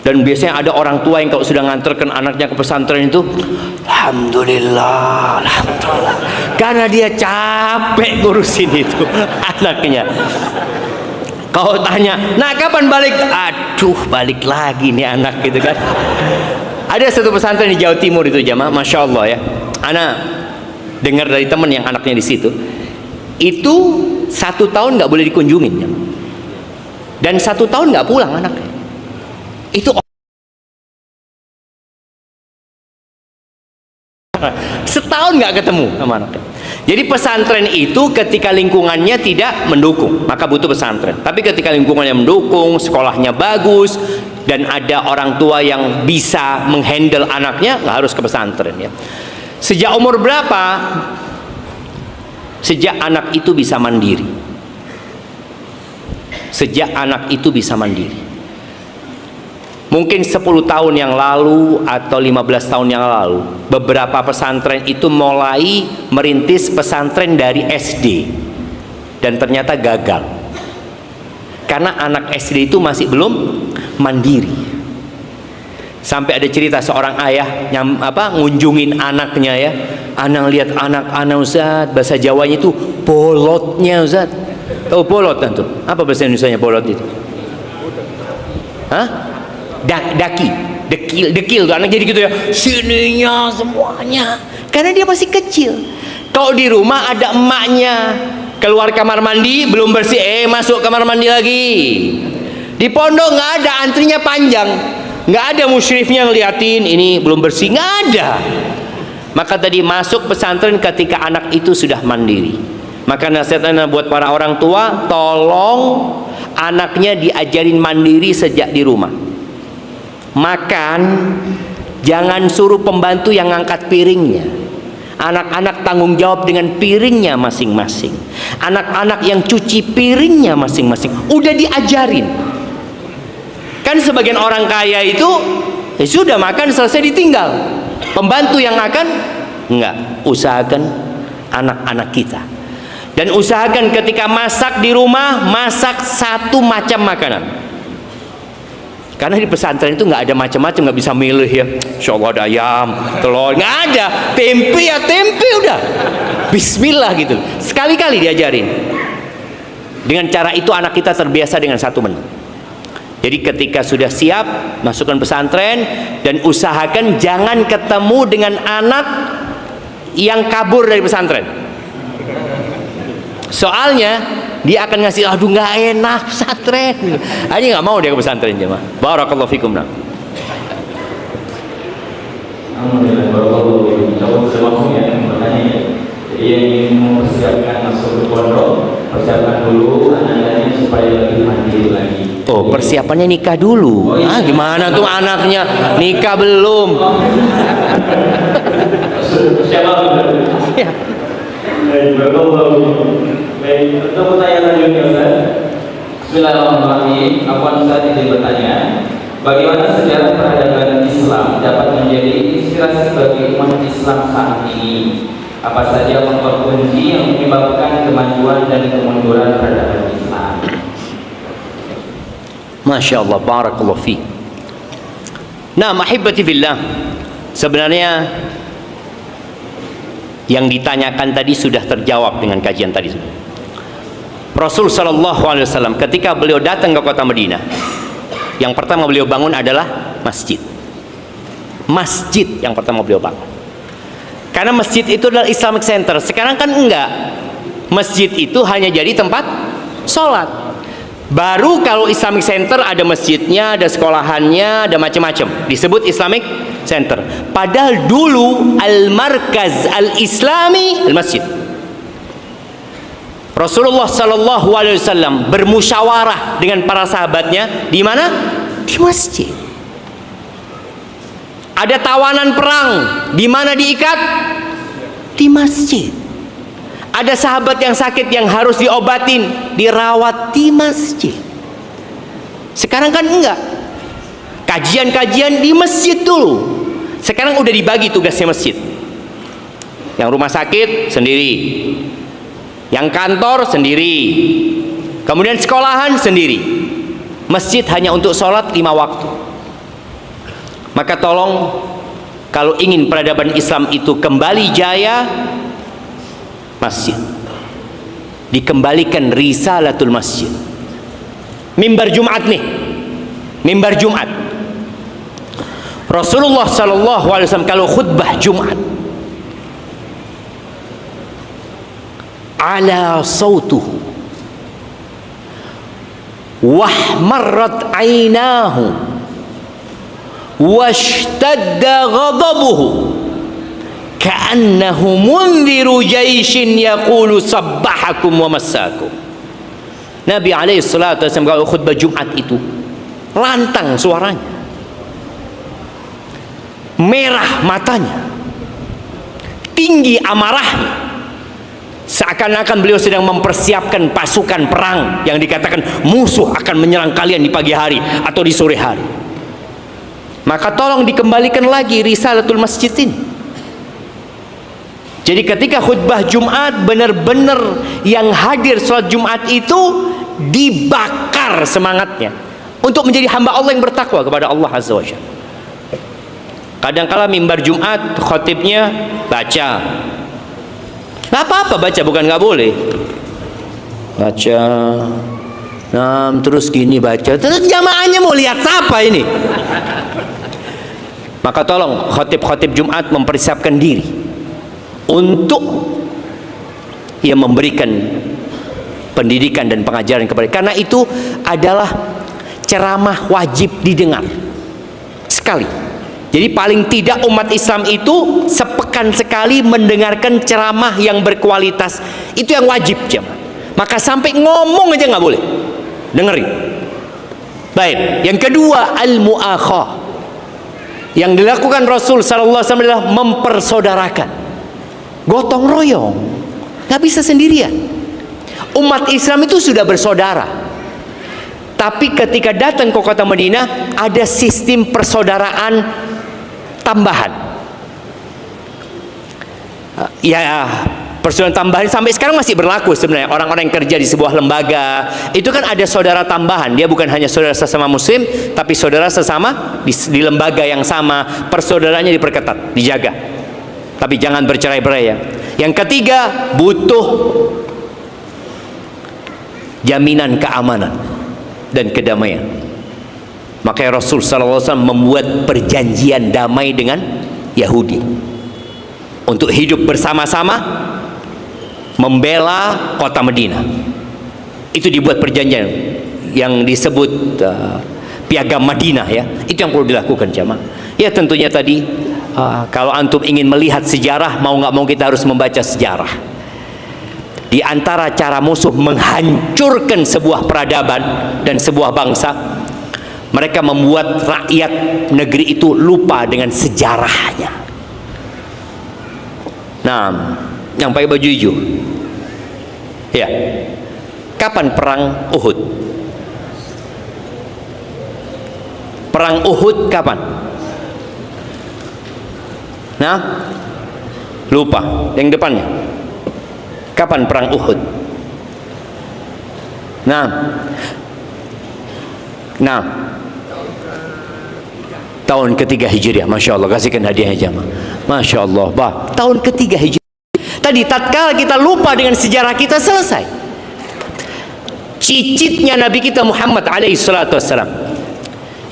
Dan biasanya ada orang tua yang kalau sudah nganterkan anaknya ke pesantren itu, alhamdulillah, alhamdulillah, karena dia capek ngurusin itu anaknya. Kau tanya, nah kapan balik? Aduh, balik lagi nih anak gitu kan. Ada satu pesantren di Jawa Timur itu jamaah, masya Allah ya. Anak dengar dari teman yang anaknya di situ, itu 1 tahun nggak boleh dikunjungin ya. Dan 1 tahun nggak pulang anaknya. Itu setahun nggak ketemu sama anaknya. Jadi pesantren itu ketika lingkungannya tidak mendukung, maka butuh pesantren. Tapi ketika lingkungannya mendukung, sekolahnya bagus, dan ada orang tua yang bisa menghandle anaknya, nggak harus ke pesantren ya. Sejak umur berapa? Sejak anak itu bisa mandiri. Sejak anak itu bisa mandiri. Mungkin 10 tahun yang lalu atau 15 tahun yang lalu, beberapa pesantren itu mulai merintis pesantren dari SD, dan ternyata gagal. Karena anak SD itu masih belum mandiri. Sampai ada cerita seorang ayah yang ngunjungin anaknya ya. Anak lihat anak Ustaz, bahasa Jawanya itu bolotnya Ustaz. Tahu bolot kan tuh? Apa bahasa Indonesianya bolot itu? Hah? Daki, dekil tuh anak jadi gitu ya. Sininya semuanya. Karena dia masih kecil. Kalau di rumah ada emaknya, keluar kamar mandi belum bersih, masuk kamar mandi lagi. Di pondok nggak ada, antrinya panjang. Nggak ada musyrifnya ngeliatin ini belum bersih, nggak ada. Maka tadi masuk pesantren ketika anak itu sudah mandiri. Maka nasihatnya buat para orang tua, tolong anaknya diajarin mandiri sejak di rumah. Makan, jangan suruh pembantu yang ngangkat piringnya. Anak-anak tanggung jawab dengan piringnya masing-masing. Anak-anak yang cuci piringnya masing-masing. Udah diajarin. Kan sebagian orang kaya itu sudah makan selesai ditinggal. Pembantu yang akan enggak. Usahakan anak-anak kita. Dan usahakan ketika masak di rumah, masak 1 macam makanan. Karena di pesantren itu nggak ada macam-macam, nggak bisa milih ya. Insya Allah ada ayam, telur, nggak ada. Tempe ya tempe udah. Bismillah gitu. Sekali-kali diajarin. Dengan cara itu anak kita terbiasa dengan 1 menu. Jadi ketika sudah siap, masukkan pesantren, dan usahakan jangan ketemu dengan anak yang kabur dari pesantren. Soalnya dia akan ngasih, aduh nggak enak pesantren. Aja nggak mau dia ke pesantren jemaah. Barakallahu fikum. Alhamdulillah, barakallahu fikum. Coba semakin ya bertanya. Jadi yang ingin mempersiapkan masuk ke pondok, persiapkan dulu anaknya supaya lebih mandiri lagi. Oh, persiapannya nikah dulu. Gimana tuh anaknya nikah belum? Siapa? Ya. Baik, barakallahu fikum. Baik, untuk pertanyaan selanjutnya Ustaz. Bismillahirrahmanirrahim. Afwan Ustaz izin bertanya. Bagaimana sejarah peradaban Islam dapat menjadi inspirasi bagi umat Islam saat ini? Apa saja faktor kunci yang menyebabkan kemajuan dan kemunduran peradaban Islam? Masya Allah, barakallahu fi. Nah, mahibati fillah, sebenarnya yang ditanyakan tadi sudah terjawab dengan kajian tadi. Rasul sallallahu alaihi wasallam ketika beliau datang ke kota Madinah, yang pertama beliau bangun adalah masjid. Masjid yang pertama beliau bangun. Karena masjid itu adalah Islamic Center. Sekarang kan enggak. Masjid itu hanya jadi tempat sholat. Baru kalau Islamic Center ada masjidnya, ada sekolahannya, ada macam-macam. Disebut Islamic Center. Padahal dulu al-markaz al-islami al-masjid. Rasulullah sallallahu alaihi wasallam bermusyawarah dengan para sahabatnya di mana? Di masjid. Ada tawanan perang, di mana diikat? Di masjid. Ada sahabat yang sakit yang harus diobatin, dirawat di masjid. Sekarang kan enggak. Kajian-kajian di masjid dulu. Sekarang udah dibagi tugasnya masjid. Yang rumah sakit sendiri, yang kantor sendiri, kemudian sekolahan sendiri. Masjid hanya untuk sholat 5 waktu. Maka tolong, kalau ingin peradaban Islam itu kembali jaya, masjid dikembalikan risalatul masjid. Mimbar Jumat nih, mimbar Jumat. Rasulullah sallallahu alaihi wasallam kalau khutbah Jumat, ala sautuhu wahmarrat ainahu washtadda ghadabuhu ka'annahu mundhiru jaishin yaqulu sabbahakum wa massakum. Nabi alaihi salatu wasallam kalau khutbah Jumat itu lantang suaranya, merah matanya, tinggi amarahnya, seakan-akan beliau sedang mempersiapkan pasukan perang yang dikatakan musuh akan menyerang kalian di pagi hari atau di sore hari. Maka tolong dikembalikan lagi risalatul masjid ini. Jadi ketika khutbah Jumat, benar-benar yang hadir sholat Jumat itu dibakar semangatnya untuk menjadi hamba Allah yang bertakwa kepada Allah Azza wa Jalla. Kadang-kala mimbar Jumat khotibnya baca. Nggak apa-apa baca, bukan nggak boleh. Baca, nah, terus gini baca, terus jamaahnya mau lihat siapa ini? Maka tolong khotib-khotib Jumat mempersiapkan diri untuk ia memberikan pendidikan dan pengajaran kepada, karena itu adalah ceramah wajib didengar sekali. Jadi paling tidak umat Islam itu sepekan sekali mendengarkan ceramah yang berkualitas. Itu yang wajib jemaah. Maka sampai ngomong aja nggak boleh, dengerin. Baik, yang kedua al-mu'akhah. Yang dilakukan Rasul sallallahu alaihi wasallam adalah mempersaudarakan, gotong royong, nggak bisa sendirian. Umat Islam itu sudah bersaudara, tapi ketika datang ke kota Madinah ada sistem persaudaraan tambahan. Ya, persaudaraan tambahan sampai sekarang masih berlaku sebenarnya. Orang-orang yang kerja di sebuah lembaga itu kan ada saudara tambahan. Dia bukan hanya saudara sesama muslim, tapi saudara sesama di lembaga yang sama. Persaudaraannya diperketat, dijaga, tapi jangan bercerai-berai ya. Yang ketiga, butuh jaminan keamanan dan kedamaian. Maka Rasul sallallahu alaihi wasallam membuat perjanjian damai dengan Yahudi untuk hidup bersama-sama membela kota Madinah. Itu dibuat perjanjian yang disebut Piagam Madinah ya. Itu yang perlu dilakukan jamaah. Ya tentunya tadi kalau antum ingin melihat sejarah, mau nggak mau kita harus membaca sejarah. Di antara cara musuh menghancurkan sebuah peradaban dan sebuah bangsa, mereka membuat rakyat negeri itu lupa dengan sejarahnya. Nah, yang pakai baju hijau, ya, kapan perang Uhud? Perang Uhud kapan? Nah, lupa. Yang depannya. Kapan perang Uhud? Nah, tahun ketiga Hijriah. Masya Allah, kasihkan hadiahnya jamaah. Masya Allah, tahun ketiga Hijriah. Tadi tatkala kita lupa dengan sejarah kita, selesai. Cicitnya Nabi kita Muhammad alaihi salatu wassalam,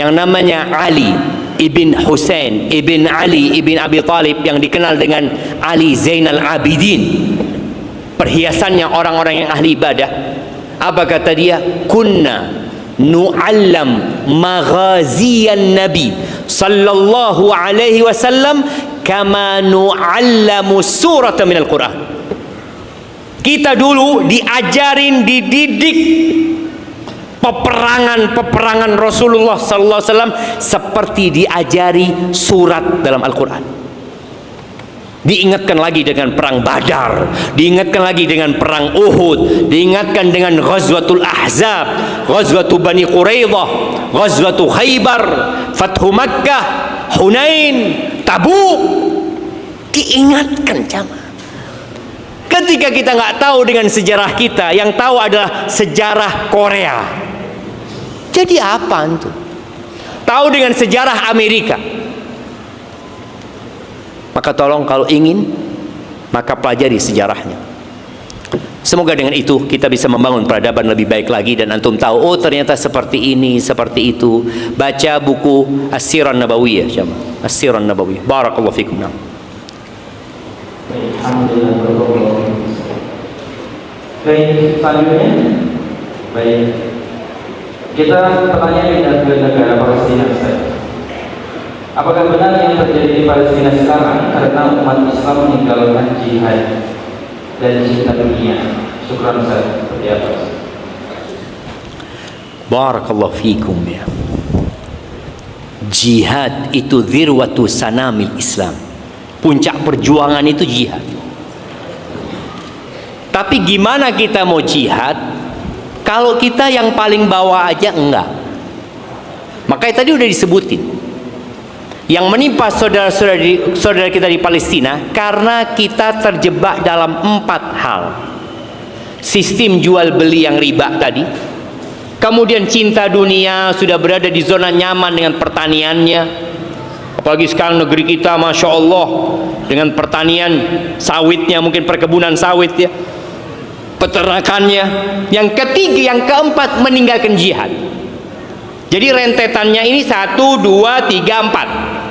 yang namanya Ali ibn Husain ibn Ali ibn Abi Talib, yang dikenal dengan Ali Zainal Abidin, perhiasannya orang-orang yang ahli ibadah. Apa kata dia? Kunna nu'allam maghaziyan Nabi sallallahu alaihi wasallam kama nu'allamu surata minal Quran. Kita dulu diajarin, dididik peperangan Rasulullah sallallahu alaihi wasallam seperti diajari surat dalam Al-Quran. Diingatkan lagi dengan perang Badar, diingatkan lagi dengan perang Uhud, diingatkan dengan Ghazwatul Ahzab, Ghazwatul Bani Quraidah, Ghazwatul Khaybar, Fathu Makkah, Hunain, Tabuk. Diingatkan jamaah. Ketika kita nggak tahu dengan sejarah kita, yang tahu adalah sejarah Korea. Jadi apa itu? Tahu dengan sejarah Amerika. Maka tolong kalau ingin, maka pelajari sejarahnya. Semoga dengan itu kita bisa membangun peradaban lebih baik lagi, dan antum tahu, oh ternyata seperti ini, seperti itu. Baca buku As-Sirah Nabawiyah, jamaah. As-Sirah Nabawiyah. Barakallahu fikum. Alhamdulillah. Baik, selanjutnya, baik, kita pertanyaan pindah ke negara Palestina. Apakah benar yang terjadi di Palestina sekarang karena umat Islam meninggalkan jihad dan cinta dunia? Syukran Ustaz. Seperti apa? Barakallahu fikum ya. Jihad itu dzirwatu sanamil Islam. Puncak perjuangan itu jihad. Tapi gimana kita mau jihad kalau kita yang paling bawah aja enggak? Makanya tadi udah disebutin yang menimpa saudara kita di Palestina, karena kita terjebak dalam 4 hal. Sistem jual beli yang riba tadi, kemudian cinta dunia, sudah berada di zona nyaman dengan pertaniannya. Apalagi sekarang negeri kita Masya Allah dengan pertanian sawitnya, mungkin perkebunan sawit ya, peternakannya. Yang ketiga, yang keempat, meninggalkan jihad. Jadi rentetannya ini 1, 2, 3, 4.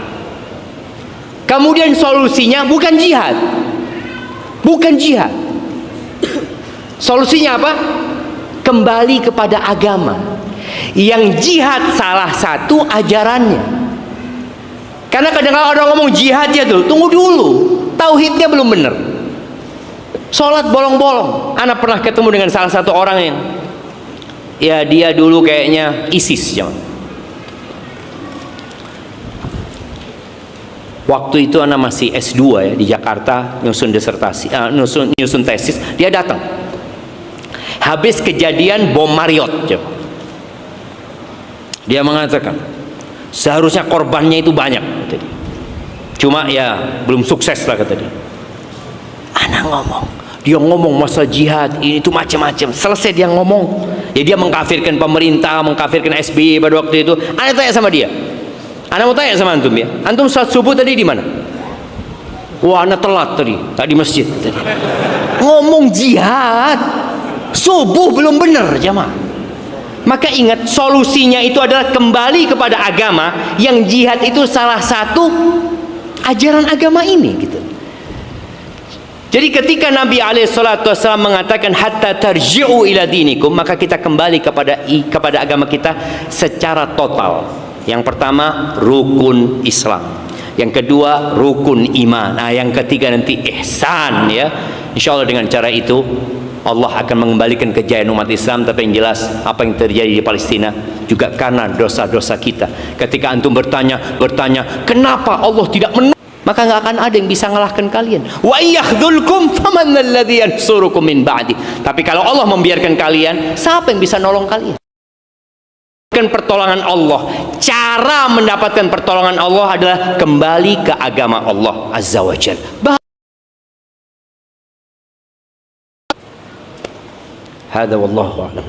Kemudian solusinya bukan jihad. Bukan jihad. Solusinya apa? Kembali kepada agama. Yang jihad salah satu ajarannya. Karena kadang-kadang orang ngomong jihad ya tuh, tunggu dulu. Tauhidnya belum benar. Sholat bolong-bolong. Anak pernah ketemu dengan salah satu orang yang, ya dia dulu kayaknya ISIS jangan. Waktu itu anak masih S2 ya di Jakarta, nyusun disertasi, nyusun tesis. Dia datang habis kejadian bom Marriott. Dia mengatakan seharusnya korbannya itu banyak, kata dia. Cuma ya belum sukses lah, kata dia. Anak ngomong masa jihad ini itu macam-macam. Selesai dia ngomong, ya dia mengkafirkan pemerintah, mengkafirkan SBY pada waktu itu. Anak tanya sama dia, anak mau tanya sama antum ya, antum salat subuh tadi di mana? Wah, anak telat tadi masjid tadi. Ngomong jihad, subuh belum benar jamaah. Maka ingat, solusinya itu adalah kembali kepada agama, yang jihad itu salah satu ajaran agama ini gitu. Jadi ketika Nabi SAW mengatakan hatta tarji'u ila dinikum, maka kita kembali kepada agama kita secara total. Yang pertama rukun Islam, yang kedua rukun iman, nah yang ketiga nanti ihsan ya. Insyaallah dengan cara itu Allah akan mengembalikan kejayaan umat Islam. Tapi yang jelas apa yang terjadi di Palestina juga karena dosa-dosa kita. Ketika antum bertanya kenapa Allah tidak maka nggak akan ada yang bisa ngalahkan kalian. Wa yakhdhulkum famanalladzi yansurukum min ba'di. Tapi kalau Allah membiarkan kalian, siapa yang bisa nolong kalian? pertolongan Allah. Cara mendapatkan pertolongan Allah adalah kembali ke agama Allah Azza wa Jalla. Hada wallahu a'lam.